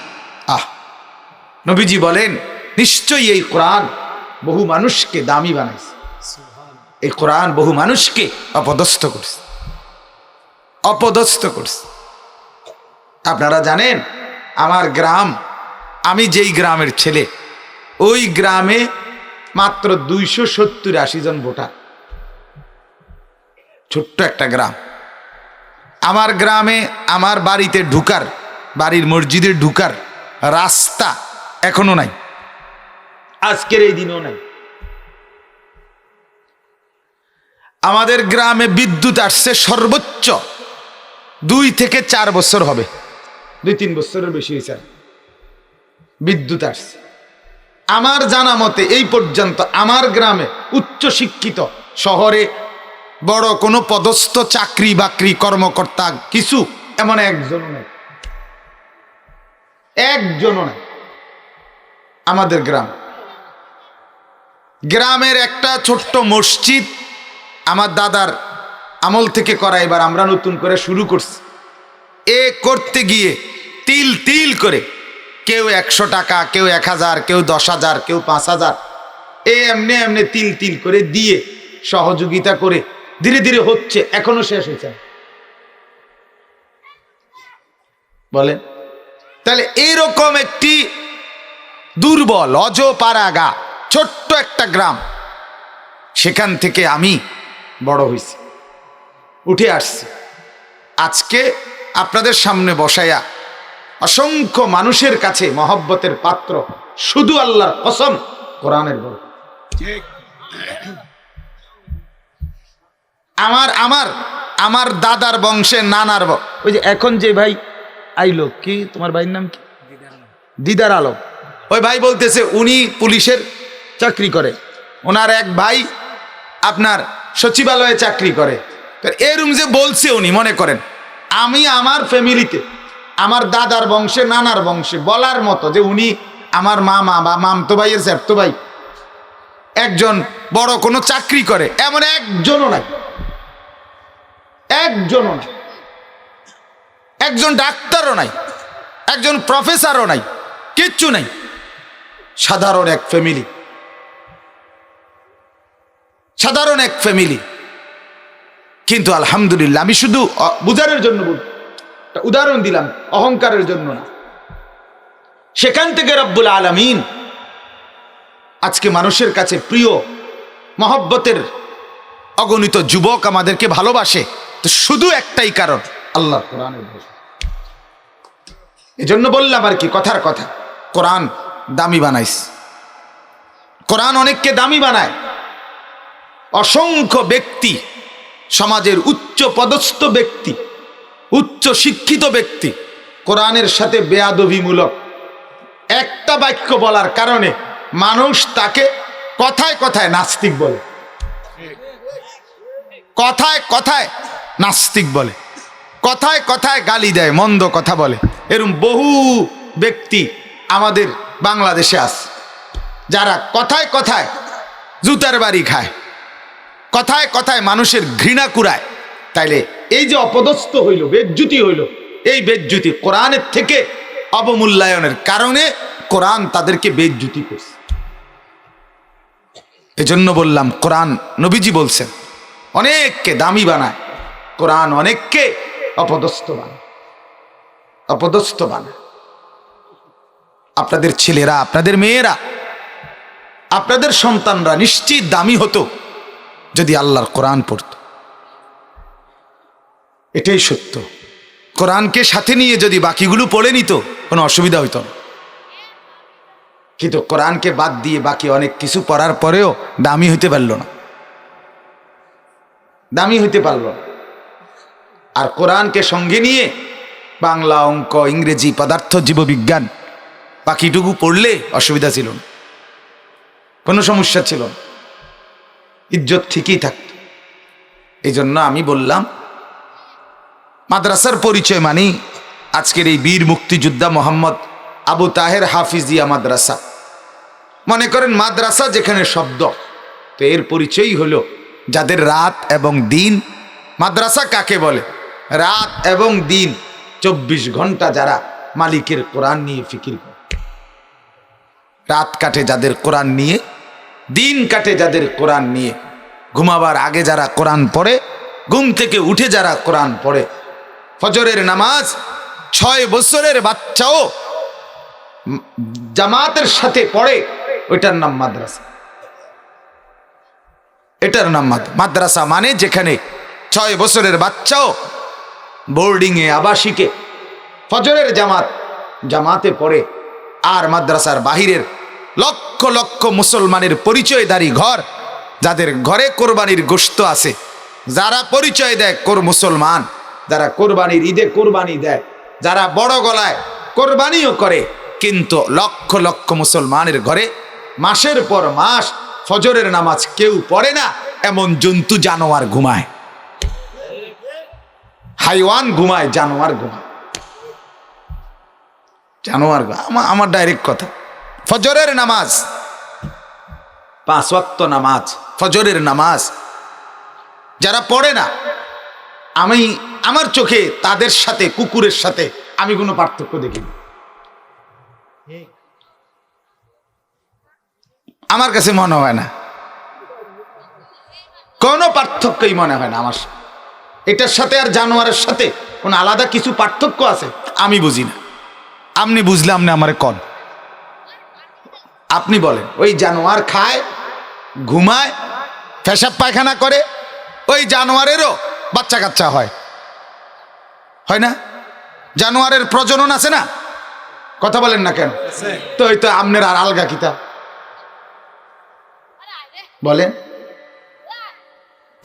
নবীজি বলেন নিশ্চয়ই এই কোরআন বহু মানুষকে দামি বানাইছে, এই কোরআন বহু মানুষকে অপদস্থ করছে, অপদস্থ করছে। আপনারা জানেন আমার গ্রাম, আমি যেই গ্রামের ছেলে, ওই গ্রামে মাত্র 270-80 জন ভোটার, ছোট্ট একটা গ্রাম। আমার গ্রামে আমার বাড়িতে ঢুকার, বাড়ির মসজিদে ঢুকার রাস্তা এখনো নাই, আজকের এই দিনও নাই। আমাদের গ্রামে বিদ্যুৎ আসছে সর্বোচ্চ 2 থেকে 4 বছর হবে, 2-3 বছরের বেশি হয়েছে বিদ্যুৎ আসছে। আমার জানা মতে এই পর্যন্ত আমার গ্রামে উচ্চ শিক্ষিত, শহরে বড় কোনো পদস্থ চাকরি বাকরি কর্মকর্তা কিছু এমন একজনও নেই, একজনও নেই আমাদের গ্রামের একটা ছোট্ট মসজিদ আমার দাদার আমল থেকে করা, এবার আমরা নতুন করে শুরু করছি। এ করতে গিয়ে তিল তিল করে কেউ 100 টাকা, কেউ 1000, কেউ 10,000, কেউ 5,000, এমনি এমনি তিল তিল করে দিয়ে সহযোগিতা করে ধীরে ধীরে হচ্ছে, এখনো শেষ হয়েছে বলেন। তাহলে এইরকম একটি দুর্বল অজপাড়াগা ছোট্ট একটা গ্রাম, সেখান থেকে আমি বড় হয়েছি, উঠে আসছি। আজকে আপনাদের সামনে বসায়া অসংখ্য মানুষের কাছে মহব্বতের পাত্র, শুধু আল্লাহর কসম কোরআনের বড়। আমার দাদার বংশে নানার ওই যে এখন যে ভাই আইলো, কি তোমার ভাইয়ের নাম কি? দিদার আলম। ওই ভাই বলতেছে উনি পুলিশের চাকরি করে, ওনার এক ভাই আপনার সচিবালয়ে চাকরি করে। এরকম যে বলছে উনি, মনে করেন আমি আমার ফ্যামিলিতে, আমার দাদার বংশে নানার বংশে বলার মতো যে উনি আমার মামা বা মামতো ভাইয়ের জ্যাঠতো ভাই একজন বড় কোনো চাকরি করে, এমন একজনও নাই, একজনও নাই। একজন ডাক্তারও নাই, একজন প্রফেসরও নাই, কিচ্ছু নাই। সাধারণ এক ফ্যামিলি, সাধারণ এক ফ্যামিলি। কিন্তু আলহামদুলিল্লাহ, আমি শুধু বুঝানোর জন্য উদাহরণ দিলাম, অহংকারের জন্য না। সেখান থেকে রব্বুল আলামিন আজকে মানুষের কাছে প্রিয়, মহব্বতের অগণিত যুবক আমাদেরকে ভালোবাসে, তো শুধু একটাই কারণ, আল্লাহ কোরআনের ভরসা। এজন্য বললাম আর কি, কথার কথা, কোরআন দামি বানাইস। কোরআন অনেককে দামি বানায়। অসংখ্য ব্যক্তি, সমাজের উচ্চ পদস্থ ব্যক্তি, উচ্চ শিক্ষিত ব্যক্তি, কোরআনের সাথে বেয়াদবিমূলক একটা বাক্য বলার কারণে মানুষ তাকে কথায় কথায় নাস্তিক বলে, কথায় কথায় নাস্তিক বলে, কথায় কথায় গালি দেয়, মন্দ কথা বলে। এরকম বহু ব্যক্তি আমাদের বাংলাদেশে আছে, যারা কথায় কথায় জুতার বাড়ি খায়, কথায় কথায় মানুষের ঘৃণা কুড়ায়। তাইলে এই যে অপদস্থ হইল, বেজ্জুতি হইল, এই বেজ্জুতি কোরআনের থেকে অবমূল্যায়নের কারণে কোরআন তাদেরকে বেজ্জুতি করছে। এজন্য বললাম, কোরআন নবীজি বলছেন অনেককে দামি বানায়, কোরআন অনেককে অপদস্থ বানায়, অপদস্থ বানায়। আপনাদের ছেলেরা, আপনাদের মেয়েরা, আপনাদের সন্তানরা নিশ্চিত দামি হতো যদি আল্লাহর কোরআন পড়ত। এটাই সত্য। কোরআনকে সাথে নিয়ে যদি বাকিগুলো পড়ে নিত, কোনো অসুবিধা হইত না। কিন্তু কোরআনকে বাদ দিয়ে বাকি অনেক কিছু পড়ার পরেও দামি হইতে পারল না, দামি হইতে পারল না। আর কোরআনকে সঙ্গে নিয়ে বাংলা, অঙ্ক, ইংরেজি, পদার্থ, জীববিজ্ঞান বাকিটুকু পড়লে অসুবিধা ছিল না, কোনো সমস্যা ছিল না, ইজ্জত ঠিকই থাকত। এই জন্য আমি বললাম মাদ্রাসার পরিচয় মানি আজকের এই বীর মুক্তিযোদ্ধা মোহাম্মদ আবু তাহের হাফিজিয়া মাদ্রাসা। মনে করেন মাদ্রাসা যেখানে শব্দ, তো এর পরিচয়ই হলো যাদের রাত এবং দিন। মাদ্রাসা কাকে বলে? রাত এবং দিন 24 ঘন্টা যারা মালিকের কোরআন নিয়ে ফিকির করে। রাত কাটে যাদের কোরআন নিয়ে, দিন কাটে যাদের কোরআন নিয়ে। ঘুমাবার আগে যারা কোরআন পড়ে, ঘুম থেকে উঠে যারা কোরআন পড়ে। ফজরের নামাজ 6 বছরের বাচ্চাও জামাতের সাথে পড়ে, ওইটার নাম মাদ্রাসা। এটার নাম মাদ্রাসা মানে যেখানে 6 বছরের বাচ্চাও বোর্ডিংয়ে আবাসিকে ফজরের জামাতে পড়ে। আর মাদ্রাসার বাহিরের লক্ষ লক্ষ মুসলমানের পরিচয়দারী ঘর, যাদের ঘরে কোরবানির গোশত আছে, যারা পরিচয় দেয় মুসলমান, যারা কোরবানির ঈদে কোরবানি দেয়, যারা বড় গলায় কোরবানিও করে, কিন্তু লক্ষ লক্ষ মুসলমানের ঘরে মাসের পর মাস ফজরের নামাজ কেউ পড়ে না। এমন জন্তু জানোয়ার ঘুমায়, হাইওয়ান ঘুমায়, জানোয়ার ঘুমায়, জানোয়ার। আমার ডাইরেক্ট কথা, ফজরের নামাজ 5 ওয়াক্ত নামাজ, ফজরের নামাজ যারা পড়ে না, আমার চোখে তাদের সাথে কুকুরের সাথে আমি কোনো পার্থক্য দেখিনি। আমার কাছে মনে হয় না, কোনো পার্থক্যই মনে হয় না আমার। এটার সাথে আর জানোয়ারের সাথে কোনো আলাদা কিছু পার্থক্য আছে আমি বুঝি না। আপনি বুঝলে আপনি আমারে কন, আপনি বলেন। ওই জানোয়ার খায়, ঘুমায়, পেশাব পায়খানা করে, ওই জানোয়ারেরও বাচ্চা কাচ্চা হয় না? জানোয়ারের প্রজনন আছে না? কথা বলেন না কেন? তো ওই তো আপনার আর আলগা কিতা বলেন,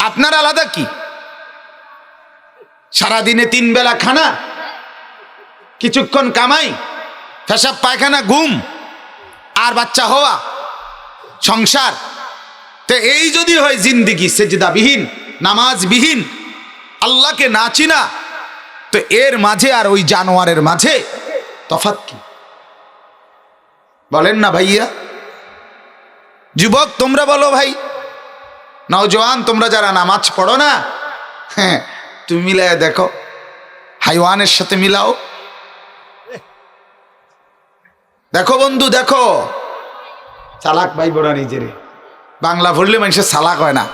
আপনার আলাদা কি? সারাদিনে 3 বেলা খানা, কিছুক্ষণ কামাই, পেশাব পায়খানা, ঘুম, আর বাচ্চা হওয়া, সংসার। তো এই যদি হয় জিন্দিগি সেজদাবিহীন, নামাজবিহীন, আল্লাহকে না চিনা, তো এর মাঝে আর ওই জানোয়ারের মাঝে তফাৎ কি? বলেন না ভাইয়া? যুবক তোমরা বলো ভাই, নওজওয়ান তোমরা যারা নামাজ পড়ো না, হ্যাঁ তুমি মিলায় দেখো, হাইওয়ানের সাথে মিলাও। দেখো বন্ধু, দেখো। চালাক ভাই বোরা নিজেরে, বাংলা পড়লে মানুষের চালাক হয় না,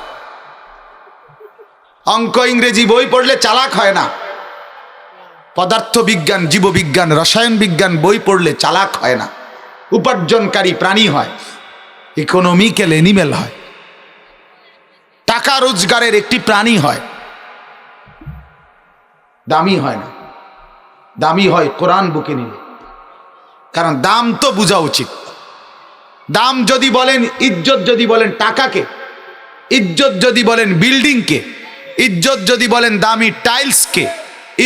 অঙ্ক ইংরেজি বই পড়লে চালাক হয় না, পদার্থ বিজ্ঞান, জীববিজ্ঞান, রসায়ন বিজ্ঞান বই পড়লে চালাক হয় না, উপার্জনকারী প্রাণী হয়, ইকোনমিক্যাল এনিমেল হয়, টাকা রোজগারের একটি প্রাণী হয়, দামি হয় না। দামি হয় কোরআন বুকে নিলে, কারণ দাম তো বোঝা উচিত। দাম যদি বলেন, ইজ্জত যদি বলেন টাকাকে, ইজ্জত যদি বলেন বিল্ডিংকে, ইজ্জত যদি বলেন দামি টাইলসকে,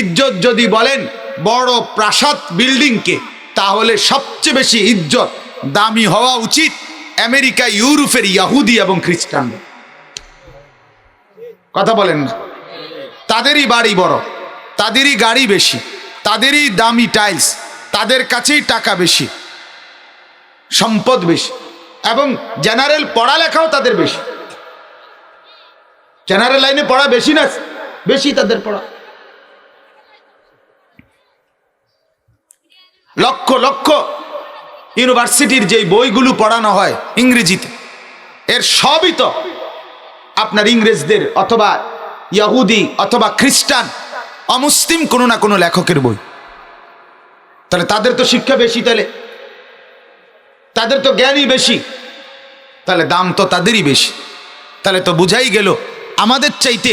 ইজ্জত যদি বলেন বড় প্রাসাদ বিল্ডিংকে, তাহলে সবচেয়ে বেশি ইজ্জত দামি হওয়া উচিত আমেরিকা, ইউরোপের ইহুদি এবং খ্রিস্টানদের। কথা বলেন না? তাদেরই বাড়ি বড়, তাদেরই গাড়ি বেশি, তাদেরই দামি টাইলস, তাদের কাছেই টাকা বেশি, সম্পদ বেশি, এবং জেনারেল পড়ালেখাও তাদের বেশি। জেনারেল লাইনে পড়া বেশি না, বেশি তাদের পড়া। লক্ষ লক্ষ ইউনিভার্সিটির যে বইগুলো পড়ানো হয় ইংরেজিতে, এর সবই তো আপনার ইংরেজদের অথবা ইহুদি অথবা খ্রিস্টান, অমুসলিম কোনো না কোনো লেখকের বই। তাহলে তাদের তো শিক্ষা বেশি, তাহলে তাদের তো জ্ঞানই বেশি, তাহলে দাম তো তাদেরই বেশি। তাহলে তো বুঝাই গেল আমাদের চাইতে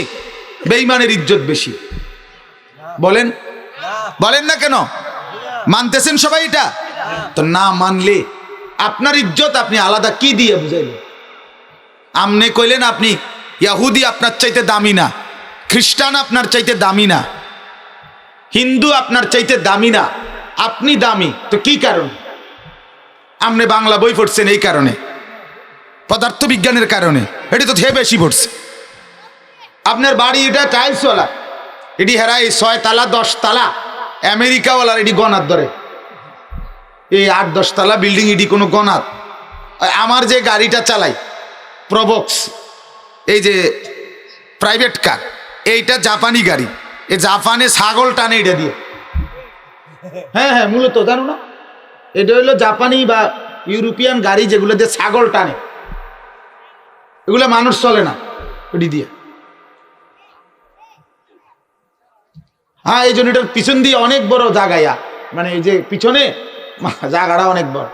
বেঈমানের ইজ্জত বেশি। বলেন, বলেন না কেন? মানতেছেন সবাই এটা? তো না মানলে আপনার ইজ্জত আপনি আলাদা কি দিয়ে বুঝাইলেন? আমনে কইলেন আপনি ইহুদি আপনার চাইতে দামি না, খ্রিস্টান আপনার চাইতে দামি না, হিন্দু আপনার চাইতে দামি না, আপনি দামি। তো কি কারণ? আপনি বাংলা বই পড়ছেন এই কারণে, পদার্থবিজ্ঞানের কারণে, এটি তো ধে বেশি পড়ছে। আপনার বাড়ি এটা টাইলসওয়ালা, এটি হেরাই 6 তালা 10 তালা, আমেরিকাওয়ালার এটি গনার ধরে, এই 8-10 তালা বিল্ডিং এটি কোনো গনার। আমার যে গাড়িটা চালাই প্রবক্স, এই যে প্রাইভেট কার, এইটা জাপানি গাড়ি, এই জাপানে ছাগল টানে এটা দিয়ে। হ্যাঁ হ্যাঁ, মূলত জানো না, এটা হইলো জাপানি বা ইউরোপিয়ান গাড়ি যেগুলো দিয়ে ছাগল টানে, এগুলো মানুষ চলে না ওটি দিয়ে। হ্যাঁ, এই জন্য এটার পিছন দিয়ে অনেক বড় জায়গায়া, মানে এই যে পিছনে জায়গাটা অনেক বড়।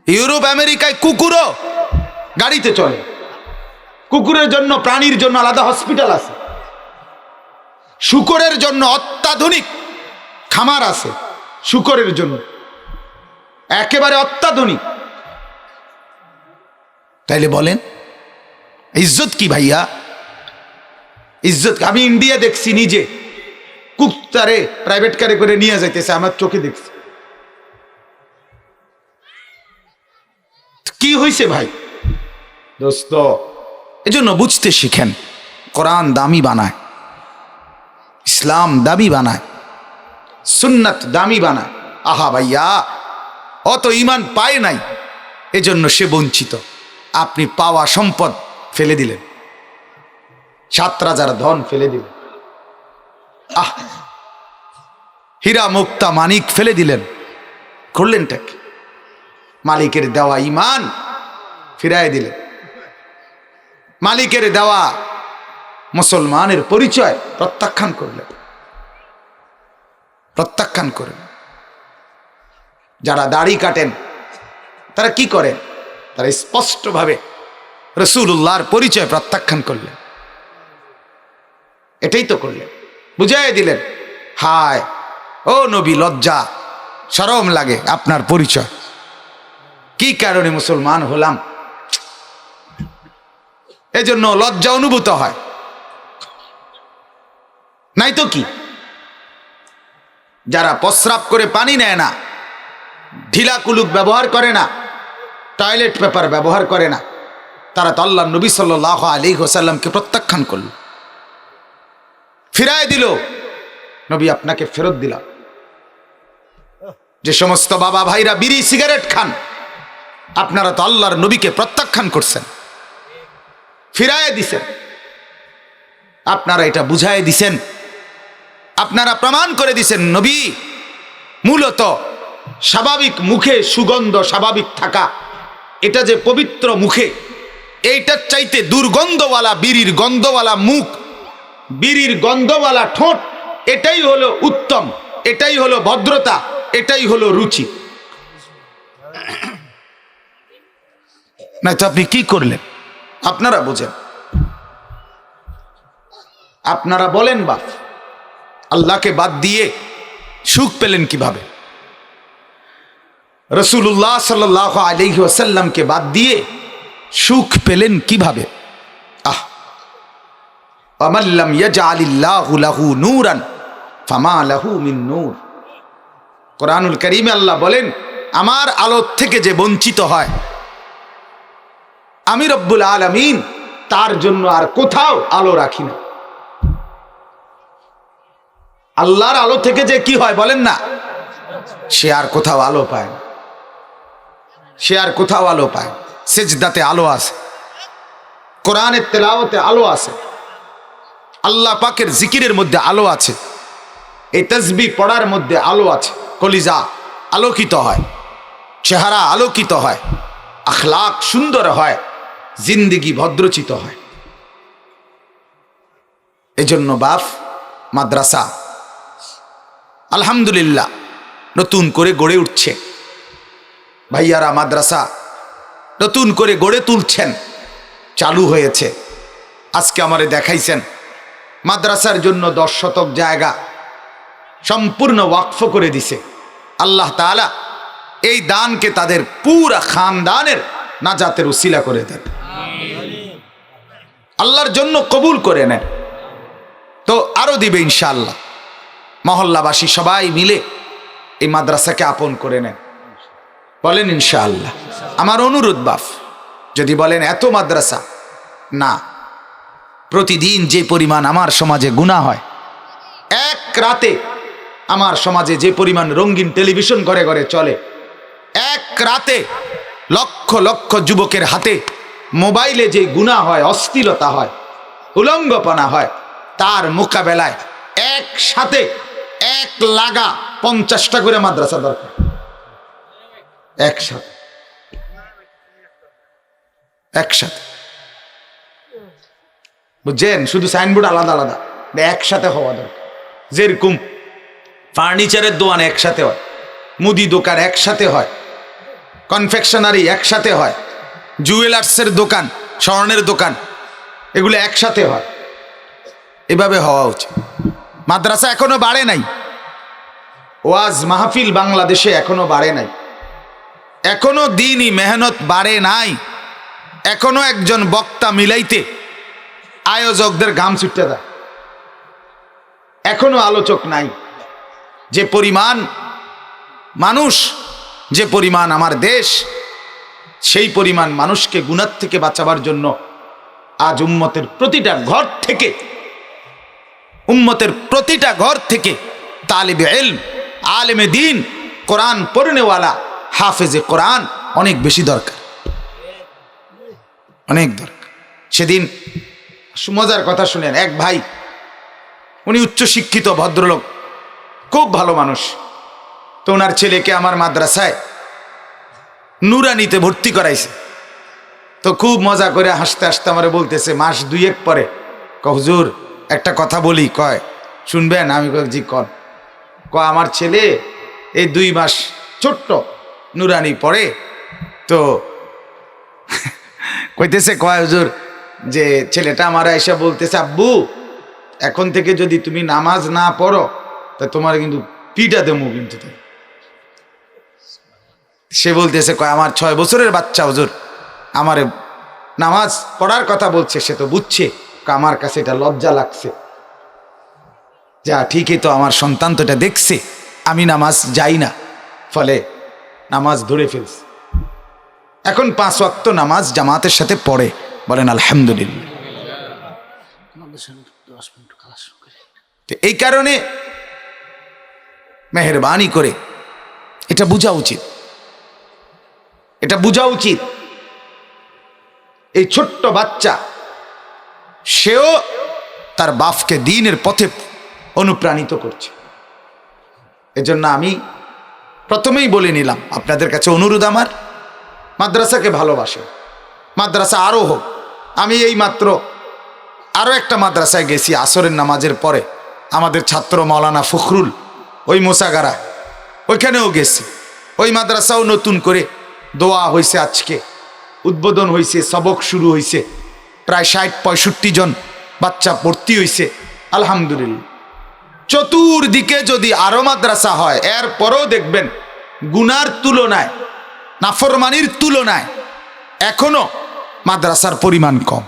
ইউরোপ আমেরিকায় কুকুরও গাড়িতে চলে, কুকুরের জন্য, প্রাণীর জন্য আলাদা হসপিটাল আছে, শূকরের জন্য অত্যাধুনিক খামার আছে, শূকরের জন্য একেবারে অত্যাধুনিক। তাইলে বলেন ইজ্জত কি ভাইয়া? ইজ্জত। আমি ইন্ডিয়া দেখছি নিজে, কুত্তারে প্রাইভেট কারে করে নিয়ে যাইতেছে, আমার চোখে দেখছি। কি হয়েছে ভাই দোস্ত? এজন্য বুঝতে শিখেন, কোরআন দামি বানায়, ইসলাম দামি বানায়, সুন্নাত দামি বানায়। আহা ভাইয়া, অত ইমান পায় নাই, এজন্য সে বঞ্চিত। আপনি পাওয়া সম্পদ ফেলে দিলেন, 7 রাজার ধন ফেলে দিলেন, আহ হীরা মুক্তা মানিক ফেলে দিলেন, করলেনটা কি? মালিকের দেওয়া ইমান ফিরাই দিলেন, মালিকের দেওয়া মুসলমানের পরিচয় প্রত্যাখ্যান করলেন, প্রত্যাখ্যান করেন। যারা দাড়ি কাটেন তারা কি করেন? তারা স্পষ্টভাবে রাসূলুল্লাহর পরিচয় প্রত্যাখ্যান করলেন। এটাই তো করলেন, বুঝাই দিলেন, হায় ও নবী, লজ্জা শরম লাগে আপনার পরিচয়, কি কারণে মুসলমান হলাম, এজন্য লজ্জা অনুভূত হয়, নাই তো কি? যারা প্রস্রাব করে পানি নেয় না, ঢিলা কুলুক ব্যবহার করে না, টয়লেট পেপার ব্যবহার করে না, তারা তো আল্লাহর নবী সাল্লাল্লাহু আলাইহি ওয়াসাল্লামকে প্রত্যাখ্যান করল, ফিরায় দিল। নবী আপনাকে ফেরত দিলাম। যে সমস্ত বাবা ভাইরা বিড়ি সিগারেট খান, আপনারা তো আল্লাহর নবীকে প্রত্যাখ্যান করছেন, ফিরায় দিছেন। আপনারা এটা বুঝায় দিছেন, আপনারা প্রমাণ করে দিছেন নবী মূলত স্বাভাবিক মুখে সুগন্ধ স্বাভাবিক থাকা, এটা যে পবিত্র মুখে, এইটার চাইতে দুর্গন্ধওয়ালা বিড়ির গন্ধওয়ালা মুখ, বিড়ির গন্ধওয়ালা ঠোঁট, এটাই হলো উত্তম, এটাই হলো ভদ্রতা, এটাই হলো রুচি। না তো আপনি কি করলেন? আপনারা বোঝেন, আপনারা বলেন বাপ, আল্লাহকে বাদ দিয়ে সুখ পেলেন কিভাবে? রাসূলুল্লাহ সাল্লাল্লাহু আলাইহি ওয়াসাল্লামকে বাদ দিয়ে সুখ পেলেন কিভাবে? ওয়ামান লাম ইয়াজআলিল্লাহু লাহু নূরান ফামা লাহু মিন নূর। কোরআনুল কারীমে আল্লাহ বলেন, আমার আলো থেকে যে বঞ্চিত হয়, আমি রব্বুল আলামিন তার জন্য আর কোথাও আলো রাখি না। আল্লাহর আলো থেকে যে কি হয় বলেন না, সে আর কোথাও আলো পায় না, সে আর কোথাও আলো পায়। সেজদাতে আলো আছে, কোরআনের তেলাওয়াতে আলো আছে, আল্লাহ পাকের জিকিরের মধ্যে আলো আছে, এই তাসবিহ পড়ার মধ্যে আলো আছে। কলিজা আলোকিত হয়, চেহারা আলোকিত হয়, আখলাক সুন্দর হয়, জিন্দেগি ভদ্রচিত হয়। এজন্য বাপ, মাদ্রাসা আলহামদুলিল্লাহ নতুন করে গড়ে উঠছে, ভাইয়ারা মাদ্রাসা নতুন করে গড়ে তুলছেন, চালু হয়েছে। আজকে আমারে দেখাইছেন মাদ্রাসার জন্য 10 শতক জায়গা সম্পূর্ণ ওয়াকফ করে দিছে। আল্লাহ তাআলা এই দানকে তাদের পুরা খানদানের নাজাতের উসিলা করে দেন, আল্লাহর জন্য কবুল করে নেন। তো আরো দিবে ইনশাআল্লাহ। মহল্লাবাসী সবাই মিলে এই মাদ্রাসাকে আপন করে নেন, বলেন ইনশাআল্লাহ। আমার অনুরোধ বাপ, যদি বলেন এত মাদ্রাসা না, প্রতিদিন যে পরিমাণ আমার সমাজে গুনাহ হয়, এক রাতে আমার সমাজে যে পরিমাণ রঙিন টেলিভিশন ঘরে ঘরে চলে, এক রাতে লক্ষ লক্ষ যুবকের হাতে মোবাইলে যে গুনাহ হয়, অশ্লীলতা হয়, উলঙ্গপনা হয়, তার মোকাবেলায় একসাথে এক লাগা 50টা করে মাদ্রাসা দরকার। একসাথে একসাথে বুঝছেন? শুধু সাইনবোর্ড আলাদা আলাদা, একসাথে হওয়া দরকার। যেরকম ফার্নিচারের দোকান একসাথে হয়, মুদি দোকান একসাথে হয়, কনফেকশনারি একসাথে হয়, জুয়েলার্সের দোকান, স্বর্ণের দোকান, এগুলো একসাথে হয়। এভাবে হওয়া উচিত। মাদ্রাসা এখনো বাড়ে নাই, ওয়াজ মাহফিল বাংলাদেশে এখনো বাড়ে নাই, এখনো দিনই মেহনত বাড়ে নাই, এখনো একজন বক্তা মিলাইতে আয়োজকদের ঘাম ছুটতে দেয়, এখনো আলোচক নাই। যে পরিমাণ মানুষ, যে পরিমাণ আমার দেশ, সেই পরিমাণ মানুষকে গুনাহ থেকে বাঁচাবার জন্য আজ উম্মতের প্রতিটা ঘর থেকে তালিবে ইলম, আলেমে দিন, কোরআন পড়নেওয়ালা, হাফেজে কোরআন অনেক বেশি দরকার, অনেক দরকার। সেদিন মজার কথা শুনেন, এক ভাই, উনি উচ্চশিক্ষিত ভদ্রলোক, খুব ভালো মানুষ, তো ওনার ছেলেকে আমার মাদ্রাসায় নুরানিতে ভর্তি করাইছে। তো খুব মজা করে হাসতে হাসতে আমারে বলতেছে মাস 2 পরে, হুজুর একটা কথা বলি, কয় শুনবেন? আমি জি কন। আমার ছেলে এই 2 মাস ছোট্ট নুরানি পড়ে, তো কইতেছে, কয় হুজুর যে ছেলেটা আমার আইসা বলতেছে, আব্বু এখন থেকে যদি তুমি নামাজ না পড়ো তা তোমার কিন্তু পিটা দেবো কিন্তু। সে বলতেছে, কয় আমার 6 বছরের বাচ্চা হুজুর আমারে নামাজ পড়ার কথা বলছে, সে তো বুঝছে, আমার কাছে এটা লজ্জা লাগছে। যা ঠিকই তো, আমার সন্তান তো এটা দেখছে আমি নামাজ যাই না, ফলে নামাজ ধরে ফেলছে। এখন 5 ওয়াক্ত নামাজ জামাতের সাথে পড়ে, বলেন আলহামদুলিল্লাহ। এই কারণে মেহেরবানি করে এটা বোঝা উচিত, এটা বোঝা উচিত। এই ছোট্ট বাচ্চা, সেও তার বাপকে দ্বীনের পথে অনুপ্রাণিত করছে। এজন্য আমি প্রথমেই বলে নিলাম, আপনাদের কাছে অনুরোধ আমার, মাদ্রাসাকে ভালোবাসে, মাদ্রাসা আরও হোক। আমি এই মাত্র আরও একটা মাদ্রাসায় গেছি আসরের নামাজের পরে, আমাদের ছাত্র মাওলানা ফখরুল, ওই মোসাগারা, ওইখানেও গেছি। ওই মাদ্রাসাও নতুন করে দোয়া হয়েছে, আজকে উদ্বোধন হয়েছে, সবক শুরু হয়েছে, প্রায় 60-65 জন বাচ্চা ভর্তি হয়েছে, আলহামদুলিল্লাহ। চতুর্দিকে যদি আরো মাদ্রাসা হয়, এরপরেও দেখবেন গুনার তুলনায়, নাফরমানির তুলনায় এখনো মাদ্রাসার পরিমাণ কম।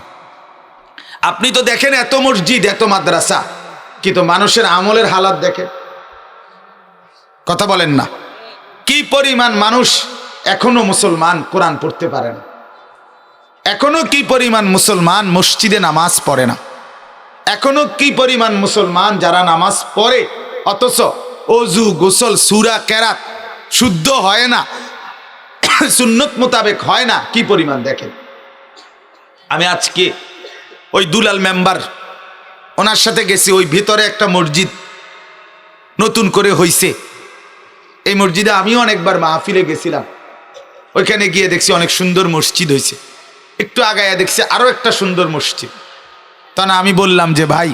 আপনি তো দেখেন এত মসজিদ, এত মাদ্রাসা, কিন্তু মানুষের আমলের হালাত দেখেন, কথা বলেন না। কি পরিমাণ মানুষ এখনো মুসলমান কোরআন পড়তে পারে না, এখনো কি পরিমাণ মুসলমান মসজিদে নামাজ পড়ে না, এখনো কি পরিমাণ মুসলমান যারা নামাজ পড়ে অথচ অজু গোসল সূরা কেরাত শুদ্ধ হয় না, সুন্নত মোতাবেক হয় না, কি পরিমাণ দেখেন। আমি আজকে ওই দুলাল মেম্বার, ওনার সাথে গেছি, ওই ভিতরে একটা মসজিদ নতুন করে হইছে, এই মসজিদে আমিও অনেকবার মাহফিলে গেছিলাম, ওইখানে গিয়ে দেখছি অনেক সুন্দর মসজিদ হয়েছে। একটু আগায়া দেখছি আরো একটা সুন্দর মসজিদ। তা না, আমি বললাম যে ভাই,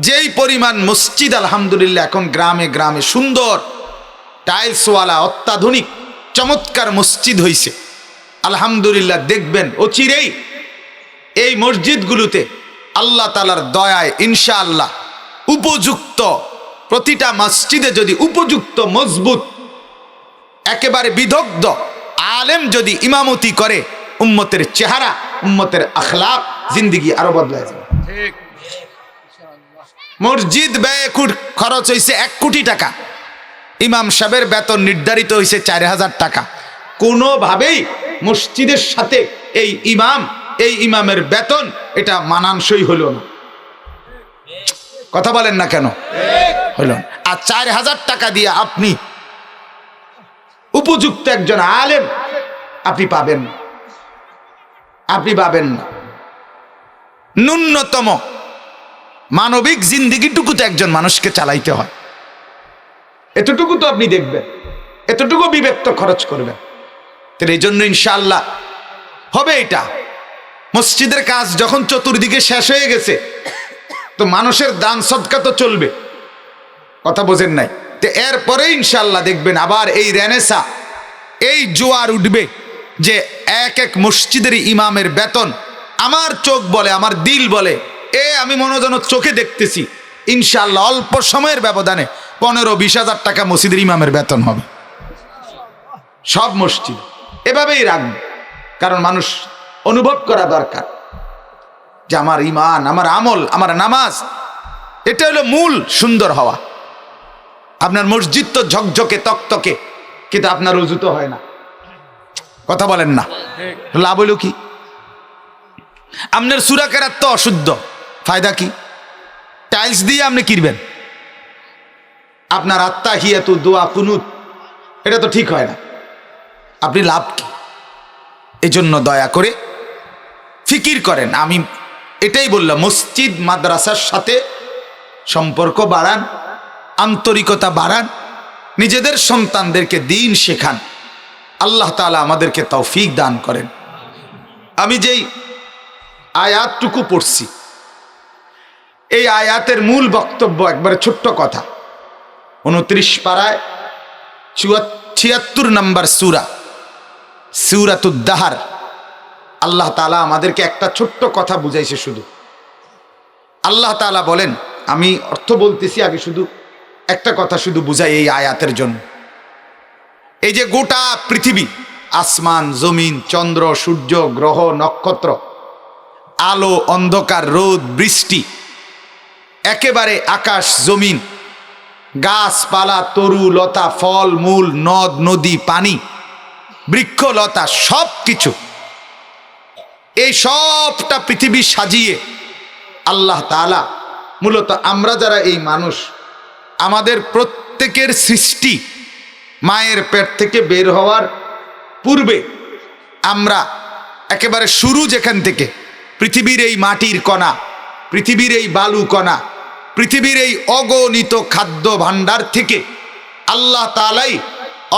যেই পরিমাণ মসজিদ আলহামদুলিল্লাহ এখন গ্রামে গ্রামে সুন্দর টাইলসওয়ালা অত্যাধুনিক চমৎকার মসজিদ হয়েছে, আলহামদুলিল্লাহ, দেখবেন অচিরেই এই মসজিদগুলোতে আল্লাহ তাআলার দয়ায় ইনশাআল্লাহ উপযুক্ত, প্রতিটা মসজিদে যদি উপযুক্ত মজবুত একেবারে বিদগ্ধ আলেম যদি ইমামতি করে, উম্মতের চেহারা, উম্মতের আখলাক, জিন্দেগি আরো বদলায় যাবে। ঠিক। মসজিদ ব্যয় খরচ হয়েছে 1 কোটি টাকা, ইমাম সাহেবের বেতন নির্ধারিত হয়েছে 4,000 টাকা। কোনোভাবেই মসজিদের সাথে এই ইমামের বেতন এটা মানানসই হলো না। কথা বলেন না কেন? হলো না। আর 4,000 টাকা দিয়ে আপনি উপযুক্ত একজন আলেম আপনি পাবেন না, আপনি পাবেন না। ন্যূনতম মানবিক জিন্দিগিটুকু তো একজন মানুষকে চালাইতে হয়, এতটুকু তো আপনি দেখবেন, এতটুকু বিবেক তো খরচ করবেন। তাহলে এই জন্য ইনশাআল্লাহ হবে এটা। মসজিদের কাজ যখন চতুর্দিকে শেষ হয়ে গেছে, তো মানুষের দান সদকা তো চলবে, কথা বোঝেন নাই? তো এরপরে ইনশাআল্লাহ দেখবেন আবার এই রেনেসা, এই জোয়ার উঠবে যে এক এক মসজিদের ইমামের বেতন, আমার চোখ বলে, আমার দিল বলে, আমি মনে যেন চোখে দেখতেছি ইনশাআল্লাহ অল্প সময়ের ব্যবধানে 15-20 হাজার টাকা মসজিদের ইমামের বেতন হবে সব মসজিদ। এভাবেই রাখবে, কারণ মানুষ অনুভব করা দরকার যে আমার ঈমান, আমার আমল, আমার নামাজ, এটা হলো মূল সুন্দর হওয়া। আপনার মসজিদ তো ঝকঝকে তকতকে, কিন্তু আপনার ওযু তো হয় না, কথা বলেন না, লাভ হইল কি? আপনার সূরা কেরাত তো অশুদ্ধ, ফায়দা কি? টাইলস দিয়ে আপনি কিনবেন, আপনার আত্তাহিয়াতু দোয়া কুনুত এটা তো ঠিক হয় না, আপনি লাভ কি? এজন্য দয়া করে ফিকির করেন। আমি এটাই বললাম, মসজিদ মাদ্রাসার সাথে সম্পর্ক বাড়ান, আন্তরিকতা বাড়ান, নিজেদের সন্তানদেরকে দ্বীন শেখান। আল্লাহ তাআলা আমাদেরকে তৌফিক দান করেন। আমি যেই আয়াতটুকু পড়ছি, এই আয়াতের মূল বক্তব্য একবারে ছোট্ট কথা। 29 পারায় 76 নম্বর সূরা, সূরাতুদ দাহর। আল্লাহ তাআলা আমাদেরকে একটা ছোট্ট কথা বুঝাইছে শুধু। আল্লাহ তাআলা বলেন, আমি অর্থ বলতেছি আগে, শুধু একটা কথা শুধু বুঝাই এই আয়াতের জন্য। এই যে গোটা পৃথিবী, আসমান, জমিন, চন্দ্র, সূর্য, গ্রহ, নক্ষত্র, আলো, অন্ধকার, রোদ, বৃষ্টি, একেবারে আকাশ, জমিন, গাছপালা, তরু লতা, ফল মূল, নদ নদী, পানি, বৃক্ষ লতা, সব কিছু, এই সবটা পৃথিবী সাজিয়ে আল্লাহ তাআলা মূলত আমরা যারা এই মানুষ, আমাদের প্রত্যেকের সৃষ্টি মায়ের পেট থেকে বের হওয়ার পূর্বে আমরা একেবারে শুরু যেখান থেকে, পৃথিবীর এই মাটির কণা, পৃথিবীর এই বালু কণা, পৃথিবীর এই অগণিত খাদ্য ভাণ্ডার থেকে আল্লাহ তাআলাই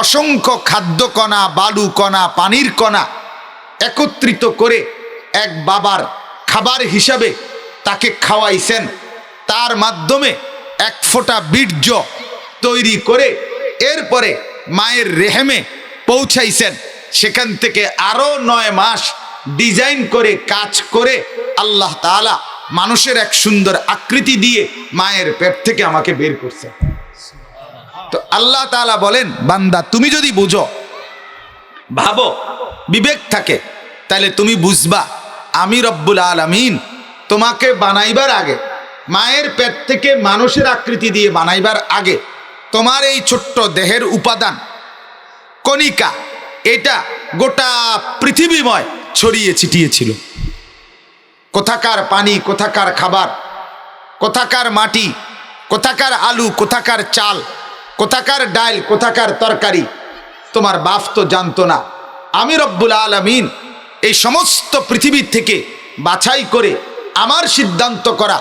অসংখ্য খাদ্য কণা, বালু কণা, পানির কণা একত্রিত করে এক বাবার খাবার হিসাবে তাকে খাওয়াইছেন। তার মাধ্যমে এক ফোঁটা বীর্য তৈরি করে এরপরে মায়ের রেহেমে পৌঁছাইছেন। সেখান থেকে আরো 9 মাস ডিজাইন করে কাজ করে আল্লাহ তাআলা মানুষের এক সুন্দর আকৃতি দিয়ে মায়ের পেট থেকে আমাকে বের করছে। তো আল্লাহ তাআলা বলেন, বান্দা তুমি যদি বুঝো, ভাবো, বিবেক থাকে, তাহলে তুমি বুঝবা আমি রব্বুল আলামিন তোমাকে বানাইবার আগে, মায়ের পেট থেকে মানুষের আকৃতি দিয়ে বানাইবার আগে, তোমার এই ছোট্ট দেহের উপাদান কণিকা, এটা গোটা পৃথিবীময় ছড়িয়ে ছিটিয়ে ছিল। কোথাকার পানি, কোথাকার খাবার, কোথাকার মাটি, কোথাকার আলু, কোথাকার চাল, কোথাকার ডাল, কোথাকার তরকারি, তোমার বাপ তো জানতো না। আমি রব্বুল আলামিন এই সমস্ত পৃথিবীর থেকে বাছাই করে আমার সিদ্ধান্ত করা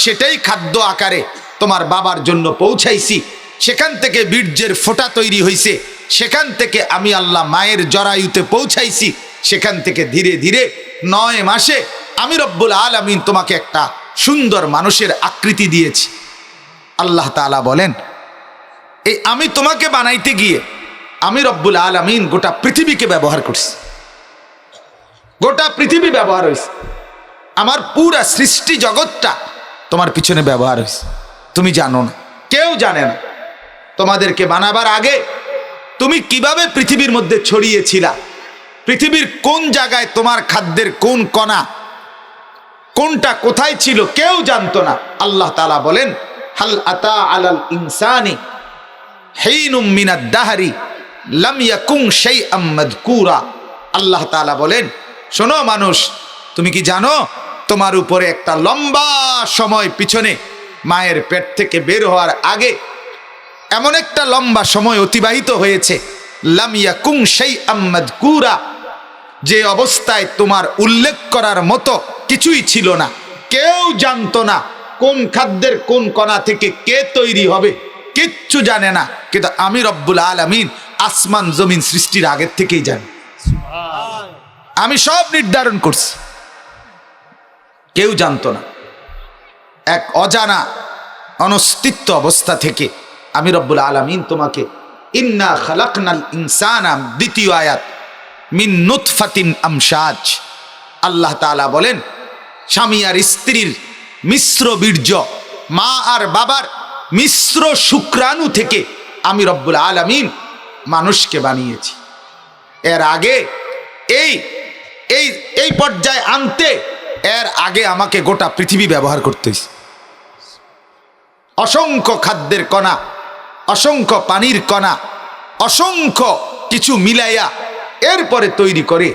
সেটাই খাদ্য আকারে তোমার বাবার জন্য পৌঁছাইছি। সেখান থেকে বীর্যের ফোঁটা তৈরি হয়েছে, সেখান থেকে আমি আল্লাহ মায়ের জরায়ুতে পৌঁছাইছি, সেখান থেকে ধীরে ধীরে 9 মাসে আমি রব্বুল আলামিন তোমাকে একটা সুন্দর মানুষের আকৃতি দিয়েছি। আল্লাহ তাআলা বলেন, এই আমি তোমাকে বানাইতে গিয়ে আমি রব্বুল আলামিন গোটা পৃথিবীকে ব্যবহার করছি, গোটা পৃথিবী ব্যবহার হয়েছে, আমার পুরা সৃষ্টি জগৎটা তোমার পিছনে ব্যবহার হয়েছে। তুমি জানো না, কেউ জানে না। তোমাদেরকে বানাবার আগে তুমি কিভাবে পৃথিবীর মধ্যে ছড়িয়েছিলা, পৃথিবীর কোন জায়গায় তোমার খাদ্যের কোন কণা, কোনটা কোথায় ছিল, কেউ জানতো না। আল্লাহ তাআলা বলেন, হাল আতা আলাল ইনসানি হিনুম মিনাদ দাহরি লাম ইয়াকুন শাইআম মাযকুরা। আল্লাহ তাআলা বলেন, শোনো মানুষ, তুমি কি জানো তোমার উপরে একটা লম্বা সময় পিছনে মায়ের পেট থেকে বের হওয়ার আগে এমন একটা লম্বা সময় অতিবাহিত হয়েছে, লাম ইয়াকুন শাইআম মাযকুরা, যে অবস্থায় তোমার উল্লেখ করার মতো কিছুই ছিল না। কেউ জানতো না কোন খাদ্যের কোন কণা থেকে কে তৈরি হবে, কিচ্ছু জানে না। কিন্তু আমি রব্বুল আলামিন আসমান জমিন সৃষ্টির আগের থেকেই জানি। আমি সব নির্ধারণ করছি, কেউ জানতো না। এক অজানা অনস্তিত্ব অবস্থা থেকে আমি রব্বুল আলামিন তোমাকে ইন্না খালাকনাল ইনসানা, দ্বিতীয় আয়াত, মিন নুতফাতিন আমশাজ। আল্লাহ তাআলা বলেন, স্বামী আর স্ত্রীর মিশ্র বীর্য, মা আর বাবার মিশ্র শুক্রাণু থেকে আমি রব্বুল আলামিন মানুষকে বানিয়েছি। এর আগে এই এই এই পর্যায়ে আনতে এর আগে আমাকে গোটা পৃথিবী ব্যবহার করতে হয়েছে। অসংখ্য খাদ্যের কণা, অসংখ্য পানির কণা, অসংখ্য কিছু মিলাইয়া এরপরে তৈরি করে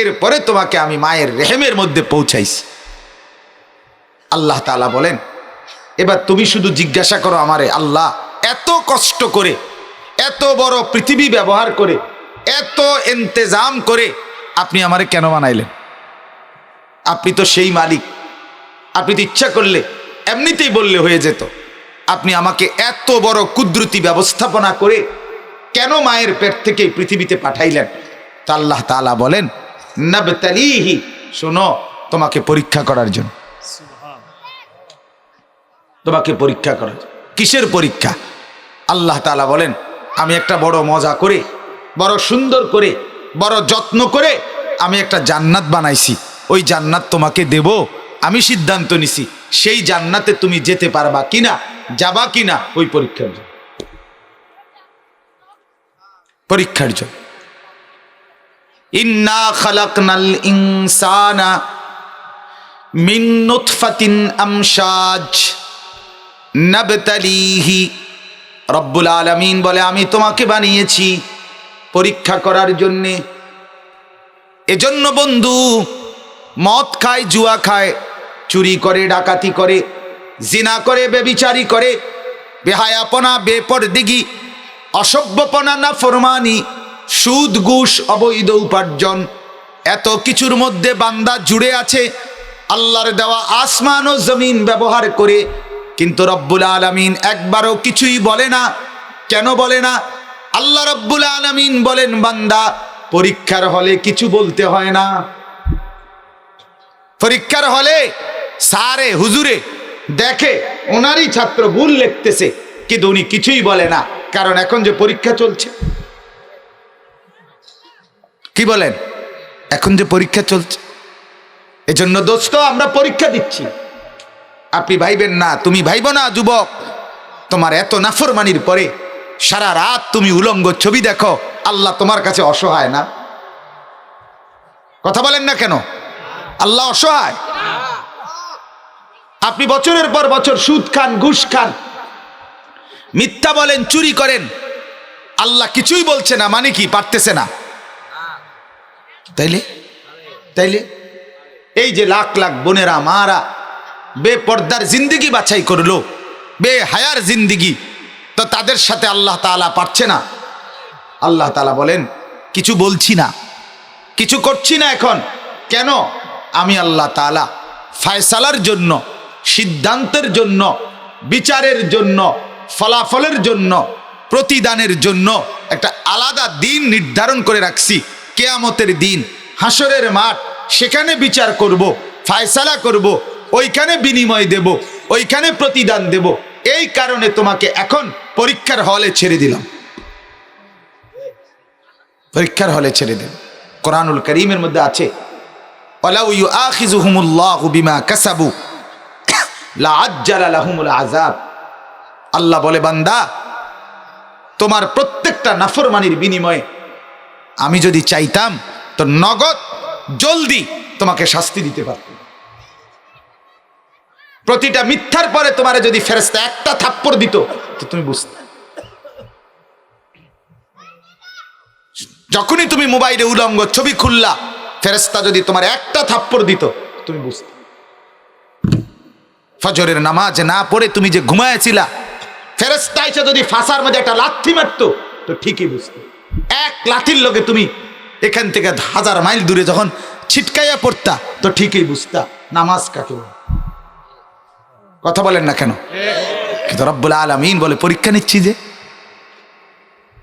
এরপরে তোমাকে আমি মায়ের রেহেমের মধ্যে পৌঁছাইছি। আল্লাহ তাআলা বলেন, এবার তুমি শুধু জিজ্ঞাসা করো আমারে, আল্লাহ এত কষ্ট করে, এত বড় পৃথিবী ব্যবহার করে, এত ইন্তেজাম করে আপনি আমারে কেন বানাইলেন? আপনি তো সেই মালিক, আপনি তো ইচ্ছা করলে এমনিতেই বললে হয়ে যেত। আপনি আমাকে এত বড় কুদরতি ব্যবস্থাপনা করে কেন মায়ের পেট থেকে পৃথিবীতে পাঠাইলেন? তা আল্লাহ তাআলা বলেন, নাবতালিহি, শোনো, তোমাকে পরীক্ষা করার জন্য। তোমাকে পরীক্ষা করার জন্য। কিসের পরীক্ষা? আল্লাহ তাআলা বলেন, আমি একটা বড় মজা করে, বড় সুন্দর করে, বড় যত্ন করে আমি একটা জান্নাত বানাইছি। ওই জান্নাত তোমাকে দেব, আমি সিদ্ধান্ত নিছি। সেই জান্নাতে তুমি যেতে পারবা কিনা, যাবা কিনা, ওই পরীক্ষার জন্য। পরীক্ষার জন্য। ইন্না খালাকনাল ইনসানা মিন নুতফাতিন আমশাজ নাবতালিহি। রব্বুল আলামিন বলে, আমি তোমাকে বানিয়েছি পরীক্ষা করার জন্যে। এজন্য বন্ধু মদ খায়, জুয়া খায়, চুরি করে, ডাকাতি করে, জিনা করে, বেবিচারি করে, বেহায়াপনা, বেপরদিগি, অসভ্যপনা, নাফরমানি, সুদ, ঘুষ, অবৈধ উপার্জন, এত কিছুর মধ্যে বান্দা জুড়ে আছে আল্লাহর দেওয়া আসমান ও জমিন ব্যবহার করে। কিন্তু রব্বুল আলামিন একবারও কিছুই বলে না। কেন বলে না? আল্লাহ রব্বুল আলামিন বলেন, বান্দা পরীক্ষার হলে কিছু বলতে হয় না। পরীক্ষার হলে স্যারে হুজুরে দেখে ওনারই ছাত্র ভুল লিখতেছে, কিন্তু উনি কিছুই বলে না, কারণ এখন যে পরীক্ষা চলছে। কি বলেন? এখন যে পরীক্ষা চলছে, এজন্য দোস্ত আমরা পরীক্ষা দিচ্ছি। আপনি ভাইবেন না, তুমি ভাইবো না যুবক, তোমার এত নাফরমানির পরে সারা রাত তুমি উলঙ্গ ছবি দেখো, আল্লাহ তোমার কাছে অসহায় না? কথা বলেন না কেন? আল্লাহ অসহায়? আপনি বছরের পর বছর সুদ খান, ঘুষ খান, মিথ্যা বলেন, চুরি করেন, আল্লাহ কিছুই বলছে না, মানে কি? পারতেছে না। তাইলে তাইলে এই যে লাখ লাখ বোনেরা, মারা বেপর্দার জিন্দিগি বাছাই করলো, বেহায়ার জিন্দিগি, তো তাদের সাথে আল্লাহ তাআলা পারছে না? আল্লাহ তাআলা বলেন, কিছু বলছি না, কিছু করছি না এখন। কেন? আমি আল্লাহ তাআলা ফয়সালার জন্য, সিদ্ধান্তের জন্য, বিচারের জন্য, ফলাফলের জন্য, প্রতিদানের জন্য একটা আলাদা দিন নির্ধারণ করে রাখছি। কিয়ামতের দিন, হাসরের মাঠ, সেখানে বিচার করব, ফয়সালা করব, ওইখানে বিনিময় দেব, ওইখানে প্রতিদান দেব। এই কারণে তোমাকে এখন পরীক্ষার হলে ছেড়ে দিলাম, পরীক্ষার হলে ছেড়ে দিলাম। কোরআনুল কারীমের মধ্যে আছে, ওয়ালাউ ইউআখিযুহুমুল্লাহু বিমা কাসাবু লাআজ্জালা লাহুমুল আযাব। আল্লাহ বলে, বান্দা তোমার প্রত্যেকটা নাফরমানির বিনিময়ে আমি যদি চাইতাম তো নগদ জলদি তোমাকে শাস্তি দিতে পারতাম। প্রতিটা মিথ্যার পরে তোমারে যদি ফেরেশতা একটা থাপ্পড় দিত তো তুমি বুঝতে। যখনই তুমি মোবাইলে উলঙ্গ ছবি খুললা, ফেরেশতা যদি তোমার একটা থাপ্পড় দিত তুমি বুঝতে। ফজরের নামাজ না পড়ে তুমি যে ঘুমায়েছিলা, ফেরেশতা এসে যদি ফাঁসার মধ্যে একটা লাথি মারতো তো ঠিকই বুঝতে। এক লাথির লগে তুমি এখান থেকে 1000 মাইল দূরে যখন ছিটকাইয়া পড়তা তো ঠিকই বুঝতা নামাজ কাকে বলে। কথা বলেন না কেন? কিন্তু রব্বুল আলামিন বলে পরীক্ষা নিচ্ছি, যে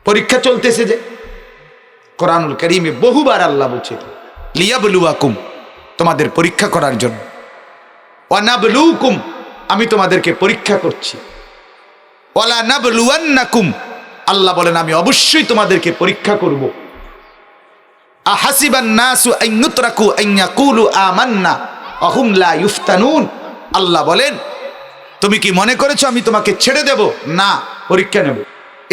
পরীক্ষা চলতেছে, যে কোরআনুল কারীমে বহুবার আল্লাহ বলছে লিয়াবলুয়াকুম, তোমাদের পরীক্ষা করার জন্য, ওয়ানাবলুকুম, আমি তোমাদেরকে পরীক্ষা করছি, ওয়ালা নাবলুয়ান্নাকুম, আল্লাহ বলেন আমি অবশ্যই তোমাদেরকে পরীক্ষা করব। আহাসিবান নাসু আন ইউতরাকু আন ইয়াকুলু আমান্না ওয়া হুম লা ইফতানুন, আল্লাহ বলেন তুমি কি মনে করেছো আমি তোমাকে ছেড়ে দেব? না, পরীক্ষা নেব।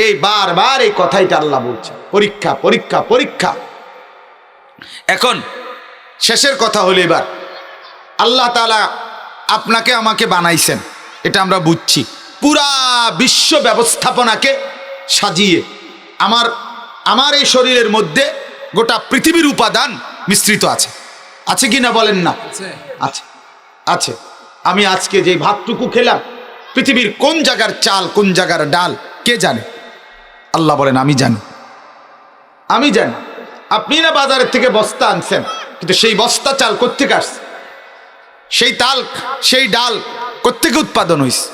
এই বারবার এই কথাইটা আল্লাহ বলছে, পরীক্ষা পরীক্ষা পরীক্ষা। এখন শেষের কথা হলো, এবার আল্লাহ তাআলা আপনাকে আমাকে বানাইছেন, এটা আমরা বুঝছি। পুরা বিশ্ব ব্যবস্থাপনাকে সাজিয়ে আমার এই শরীরের মধ্যে গোটা পৃথিবীর উপাদান মিশ্রিত আছে, আছে কি না বলেন না? আছে, আছে। আমি আজকে যে ভাতটুকু খেলাম, পৃথিবীর কোন জায়গার চাল কোন জায়গার ডাল কে জানে? আল্লাহ বলেন আমি জানি, আমি জানি। আপনি না বাজারের থেকে বস্তা আনছেন, কিন্তু সেই বস্তা চাল কোত্থেকে আসছে? সেই ডাল কোত্থেকে উৎপাদন হয়েছে?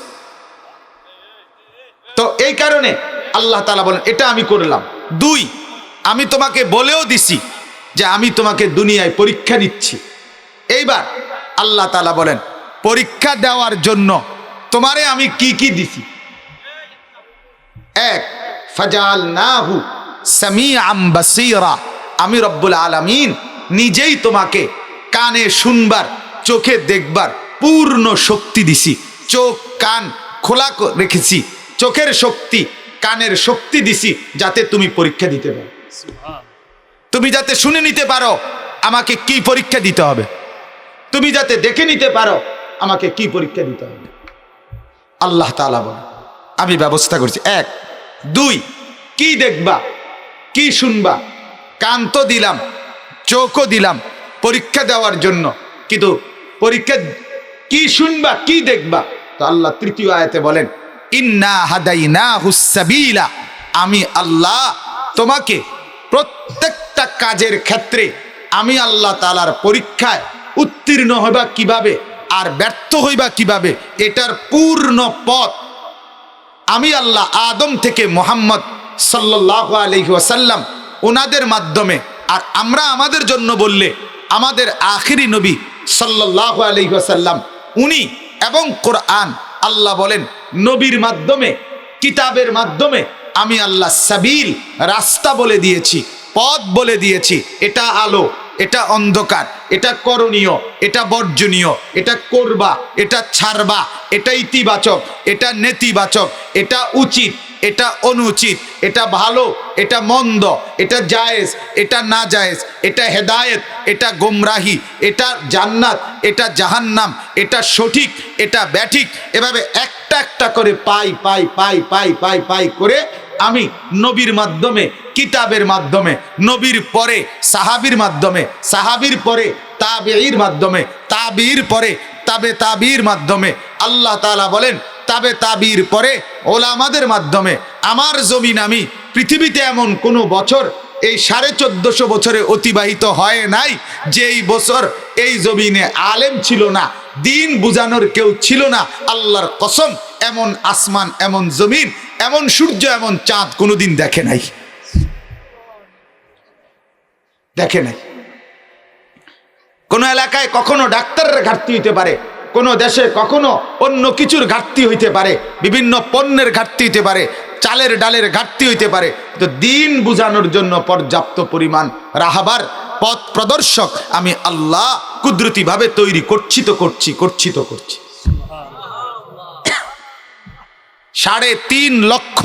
তো এই কারণে আল্লাহ তাআলা বলেন এটা আমি করলাম। 2, আমি তোমাকে বলেও দিছি যে আমি তোমাকে দুনিয়ায় পরীক্ষা নিচ্ছি। এইবার আল্লাহ তাআলা বলেন পরীক্ষা দেওয়ার জন্য তোমারে আমি কি কি দিছি। 1, ফাজালনাহু সামিআম বাসীরা, আমি রব্বুল আলামিন নিজেই তোমাকে কানে শুনবার, চোখে দেখবার পূর্ণ শক্তি দিছি। চোখ কান খোলা রেখেছি, চোখের শক্তি কানের শক্তি দিছি যাতে তুমি পরীক্ষা দিতে পারো, তুমি যাতে শুনে নিতে পারো আমাকে কি পরীক্ষা দিতে হবে, তুমি যাতে দেখে নিতে পারো আমাকে কি পরীক্ষা দিতে হবে। আল্লাহ তাআলা বলে আমি ব্যবস্থা করছি। 1, 2, কি দেখবা কি শুনবা? কান তো দিলাম, চোখও দিলাম পরীক্ষা দেওয়ার জন্য, কিন্তু পরীক্ষা কি শুনবা কি দেখবা? তো আল্লাহ 3য় আয়াতে বলেন ইন্না হাদাইনাহুস সাবিলা, আমি আল্লাহ তোমাকে প্রত্যেকটা কাজের ক্ষেত্রে আমি আল্লাহ তাআলার পরীক্ষায় উত্তীর্ণ হইবা কিভাবে আর ব্যর্থ হইবা কিভাবে এটার পূর্ণ পথ আমি আল্লাহ আদম থেকে মুহাম্মদ সাল্লাল্লাহু আলাইহি ওয়াসাল্লাম ওনাদের মাধ্যমে, আর আমরা আমাদের জন্য বললে আমাদের আখিরি নবী সাল্লাল্লাহু আলাইহি ওয়াসাল্লাম উনি, এবং কোরআন, আল্লাহ বলেন নবীর মাধ্যমে কিতাবের মাধ্যমে আমি আল্লাহ সাবিল রাস্তা বলে দিয়েছি, পথ বলে দিয়েছি। এটা আলো, এটা অন্ধকার, এটা করণীয়, এটা বর্জনীয়, এটা করবা, এটা ছাড়বা, এটা ইতিবাচক, এটা নেতিবাচক, এটা উচিত, এটা অনুচিত, এটা ভালো, এটা মন্দ, এটা জায়েজ, এটা না জায়েজ, এটা হেদায়েত, এটা গোমরাহি, এটা জান্নাত, এটা জাহান্নাম, এটা সঠিক, এটা ব্যাঠিক, এভাবে একটা একটা করে পাই করে আমি নবীর মাধ্যমে, কিতাবের মাধ্যমে, নবীর পরে সাহাবীর মাধ্যমে, সাহাবীর পরে তাবেঈর মাধ্যমে, তাবেঈর পরে তাবেঈর মাধ্যমে, আল্লাহ তাআলা বলেন তাবেঈর পরে ওলামাদের মাধ্যমে আমার জমিন আমি পৃথিবীতে এমন কোনো বছর এই 1450 বছরে অতিবাহিত হয় নাই যেই বছর এই জমিনে আলেম ছিল না, দিন বুঝানোর কেউ ছিল না। আল্লাহর কসম, এমন আসমান, এমন জমিন, এমন সূর্য, এমন চাঁদ কোনোদিন দেখে নাই, দেখে নাই। কোন এলাকায় কখনো ডাক্তারের ঘাটতি হইতে পারে, কোন দেশে কখনো অন্য কিছুর ঘাটতি হইতে পারে, বিভিন্ন পণ্যের ঘাটতি হইতে পারে, চালের ডালের ঘাটতি হইতে পারে, তো দিন বুঝানোর জন্য পর্যাপ্ত পরিমাণ রাহাবার পথ প্রদর্শক আমি আল্লাহ কুদরতি ভাবে তৈরি করছি। 3.5 লক্ষ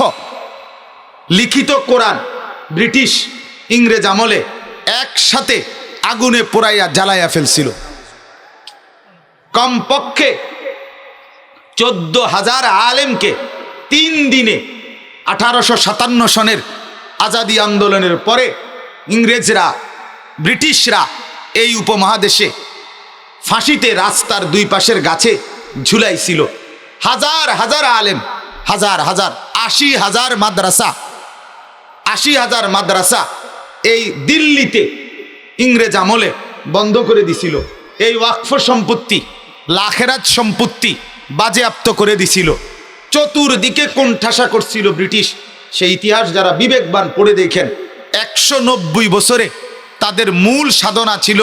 লিখিত কোরআন ব্রিটিশ ইংরেজ আমলে একসাথে আগুনে পোড়াইয়া জ্বালাইয়া ফেলছিল। কমপক্ষে 14,000 আলেমকে 3 দিনে 1857 সনের আজাদি আন্দোলনের পরে ইংরেজরা, ব্রিটিশরা এই উপমহাদেশে ফাঁসিতে রাস্তার দুই পাশের গাছে ঝুলাইছিল। হাজার হাজার আলেম, হাজার হাজার ৮০,০০০ মাদ্রাসা, ৮০,০০০ মাদ্রাসা এই দিল্লিতে ইংরেজ আমলে বন্ধ করে দিছিল। এই ওয়াকফ সম্পত্তি, লাখেরাত সম্পত্তি বাজেয়াপ্ত করে দিছিল। চতুর্দিকে কোণঠাসা করছিল ব্রিটিশ। সেই ইতিহাস যারা বিবেকবান পড়ে দেখেন, ১৯০ বছরে তাদের মূল সাধনা ছিল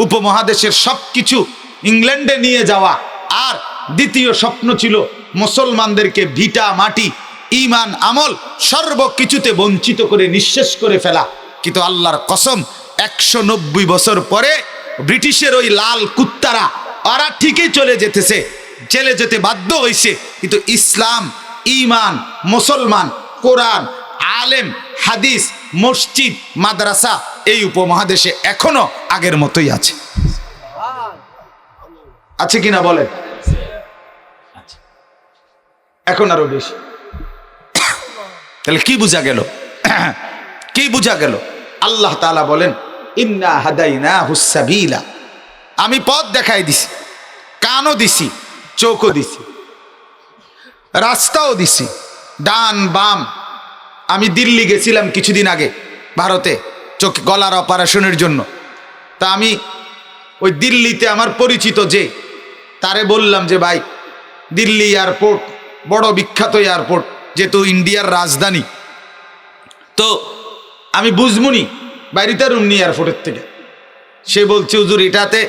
উপমহাদেশের সব কিছু ইংল্যান্ডে নিয়ে যাওয়া, আর দ্বিতীয় স্বপ্ন ছিল মুসলমানদেরকে ভিটা মাটি, ইমান, আমল সর্বকিছুতে বঞ্চিত করে নিঃশেষ করে ফেলা। কিন্তু আল্লাহর কসম, ১৯০ বছর পরে ব্রিটিশের ওই লাল কুত্তারা ওরা ঠিকই চলে যেতেছে, জেলে যেতে বাধ্য হয়েছে, কিন্তু ইসলাম, ইমান, মুসলমান, কোরআন, আলেম, হাদিস, মসজিদ, মাদ্রাসা এই উপমহাদেশে এখনো আগের মতোই আছে। আছে কিনা বলেন? এখন আরো বেশি। তাহলে কি বোঝা গেল? কি বোঝা গেল? আল্লাহ তাআলা বলেন, ইন্না হাদাইনাহুস সাবিলা, আমি পথ দেখাই দিছি, কানও দিছি, চোখও দিছি, রাস্তাও দিছি, ডান বাম। আমি দিল্লি গেছিলাম কিছুদিন আগে ভারতে, চোখ গলার অপারেশনের জন্য। তা আমি ওই দিল্লিতে আমার পরিচিত যে, তারে বললাম যে ভাই, দিল্লি এয়ারপোর্ট বড় বিখ্যাত এয়ারপোর্ট, যেহেতু ইন্ডিয়ার রাজধানী, তো আমি বুঝমুনি বাইরেতে রুমনি এয়ারপোর্টের থেকে। সে বলছে, হুজুর এটাতে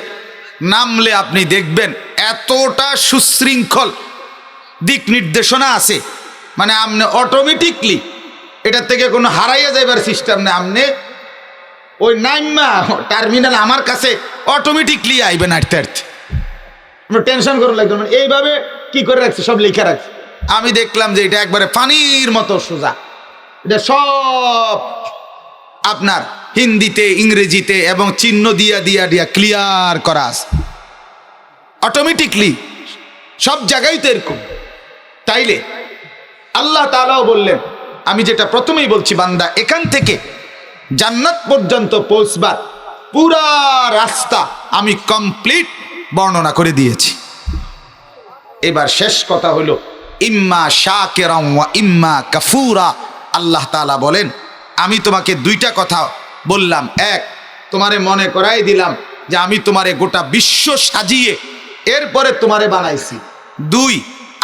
নামলে আপনি দেখবেন এতটা সুশৃঙ্খল দিক নির্দেশনা আছে, মানে আপনি অটোমেটিকলি এটার থেকে কোনো হারাইয়া যাইবার সিস্টেম নেই। আপনি ওই নাইমা টার্মিনাল আমার কাছে অটোমেটিকলি আইবেন হাঁটতে হাঁটতে, টেনশন করে লাগবে। মানে এইভাবে কি করে রাখছে, সব লিখে রাখছে। আমি দেখলাম যে এটা একবারে পানির মতো সোজা, এটা সব আপনার হিন্দিতে, ইংরেজিতে এবং চিহ্ন দিয়া দিয়া দিয়া ক্লিয়ার করা আছে অটোমেটিকলি, সব জায়গায় তো এরকম। তাইলে আল্লাহ তাআলাও বললেন, আমি যেটা প্রথমেই বলছি, বান্দা এখান থেকে জান্নাত পর্যন্ত পৌঁছবার পুরা রাস্তা আমি কমপ্লিট বর্ণনা করে দিয়েছি। এবার শেষ কথা হলো, ইম্মা শাকিরান ওয়া ইম্মা কাফুরা। আল্লাহ তাআলা বলেন, আমি তোমাকে দুইটা কথা বললাম। এক, তোমারে মনে করাই দিলাম যে আমি তোমারে গোটা বিশ্ব সাজিয়ে এরপরে তোমারে বানাইছি। দুই,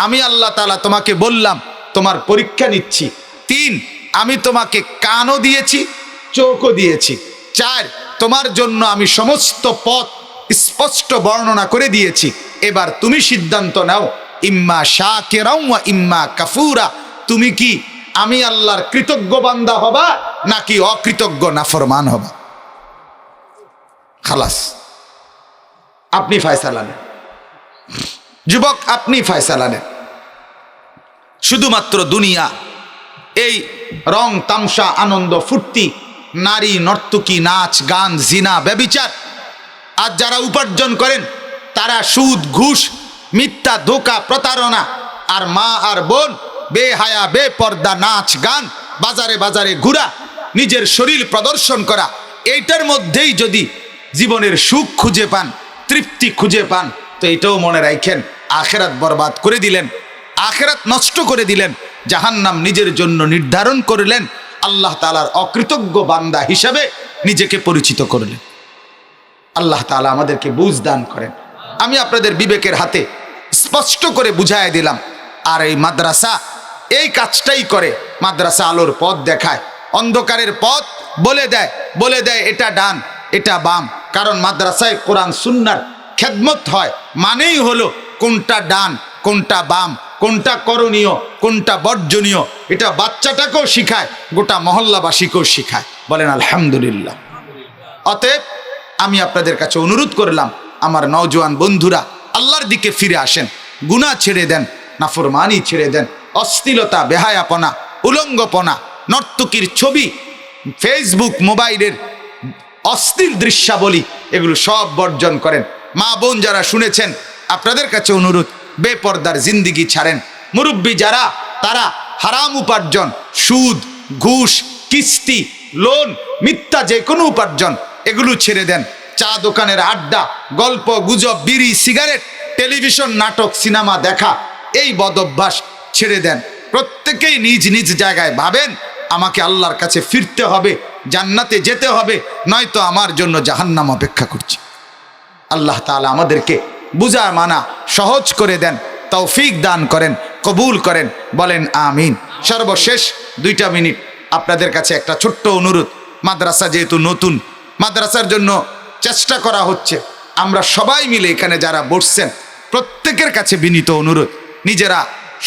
আমি আল্লাহ তাআলা তোমাকে বললাম তোমার পরীক্ষা নিচ্ছি। তিন, আমি তোমাকে কানও দিয়েছি, চোখও দিয়েছি। চার, তোমার জন্য আমি সমস্ত পথ স্পষ্ট বর্ণনা করে দিয়েছি। এবার তুমি সিদ্ধান্ত নাও, ইম্মা শাকিরান ওয়া ইম্মা কাফুরা। তুমি কি আমি আল্লাহর কৃতজ্ঞ বান্দা হবা নাকি অকৃতজ্ঞ নাফরমান হবা? খালাস, আপনি ফয়সালা নেন যুবক, আপনি ফয়সালা নেন। শুধুমাত্র দুনিয়া, এই রং তামসা, আনন্দ ফুর্তি, নারী নর্তকী, নাচ গান, জিনা, ব্যভিচার, আর যারা উপার্জন করেন তারা সুদ, ঘুষ, মিথ্যা, ধোঁকা, প্রতারণা, আর মা আর বোন বেহায়া বেপর্দা নাচ গান, বাজারে বাজারে ঘোরা, নিজের শরীর প্রদর্শন করা, এইটার মধ্যেই যদি জীবনের সুখ খুঁজে পান, তৃপ্তি খুঁজে পান, তো এটাও মনে রাখেন আখেরাত বরবাদ করে দিলেন, আখেরাত নষ্ট করে দিলেন, জাহান্নাম নিজের জন্য নির্ধারণ করলেন, আল্লাহ তাআলার অকৃতজ্ঞ বান্দা হিসাবে নিজেকে পরিচিত করলেন। আল্লাহ তাআলা আমাদেরকে বুঝ দান করেন। আমি আপনাদের বিবেকের হাতে স্পষ্ট করে বুঝায় দিলাম। আর এই মাদ্রাসা এই কাজটাই করে, মাদ্রাসা আলোর পথ দেখায়, অন্ধকারের পথ বলে দেয় এটা ডান এটা বাম। কারণ মাদ্রাসায় কোরআন সুন্নাহর খেদমত হয়, মানেই হলো কোনটা ডান কোনটা বাম, কোনটা করণীয় কোনটা বর্জনীয়, এটা বাচ্চাটাকেও শিখায়, গোটা মহল্লাবাসীকেও শিখায়। বলেন আলহামদুলিল্লাহ। অতএব আমি আপনাদের কাছে অনুরোধ করলাম, আমার নওজোয়ান বন্ধুরা, আল্লাহর দিকে ফিরে আসেন, গুনাহ ছেড়ে দেন, নাফরমানি ছেড়ে দেন, অশ্লীলতা, বেহায়াপনা, উলঙ্গপনা, নর্তকীর ছবি, ফেসবুক, মোবাইলের অশ্লীল দৃশ্যাবলী, এগুলো সব বর্জন করেন। মা বোন যারা শুনেছেন, আপনাদের কাছে অনুরোধ, বেপর্দার জিন্দিগি ছাড়েন। মুরব্বী যারা, তারা হারাম উপার্জন, সুদ, ঘুষ, কিস্তি, লোন, মিথ্যা যে কোনো উপার্জন এগুলো ছেড়ে দেন। চা দোকানের আড্ডা, গল্প গুজব, বিড়ি সিগারেট, টেলিভিশন, নাটক, সিনেমা দেখা, এই বদ অভ্যাস ছেড়ে দেন। প্রত্যেকেই নিজ নিজ জায়গায় ভাবেন আমাকে আল্লাহর কাছে ফিরতে হবে, জান্নাতে যেতে হবে, নয়তো আমার জন্য জাহান্নাম অপেক্ষা করছে। আল্লাহ তাআলা আমাদেরকে বুঝা মানা সহজ করে দেন, তৌফিক দান করেন, কবুল করেন, বলেন আমিন। সর্বশেষ 2টা মিনিট আপনাদের কাছে একটা ছোট্ট অনুরোধ। মাদ্রাসা যেহেতু নতুন, মাদ্রাসার জন্য চেষ্টা করা হচ্ছে। আমরা সবাই মিলে এখানে যারা বসছেন প্রত্যেকের কাছে বিনীত অনুরোধ, নিজেরা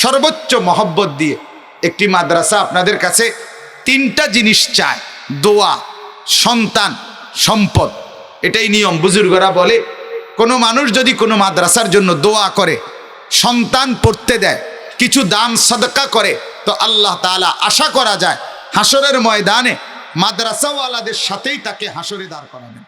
সর্বোচ্চ মহব্বত দিয়ে একটি মাদ্রাসা আপনাদের কাছে 3টা জিনিস চায়: দোয়া, সন্তান, সম্পদ। এটাই নিয়ম। বুজুর্গরা বলে কোনো মানুষ যদি কোনো মাদ্রাসার জন্য দোয়া করে, সন্তান পড়তে দেয়, কিছু দান সাদকা করে, তো আল্লাহ তাআলা আশা করা যায় হাসরের ময়দানে মাদ্রাসাওয়ালাদের সাথেই তাকে হাসরে দাঁড় করাবেন।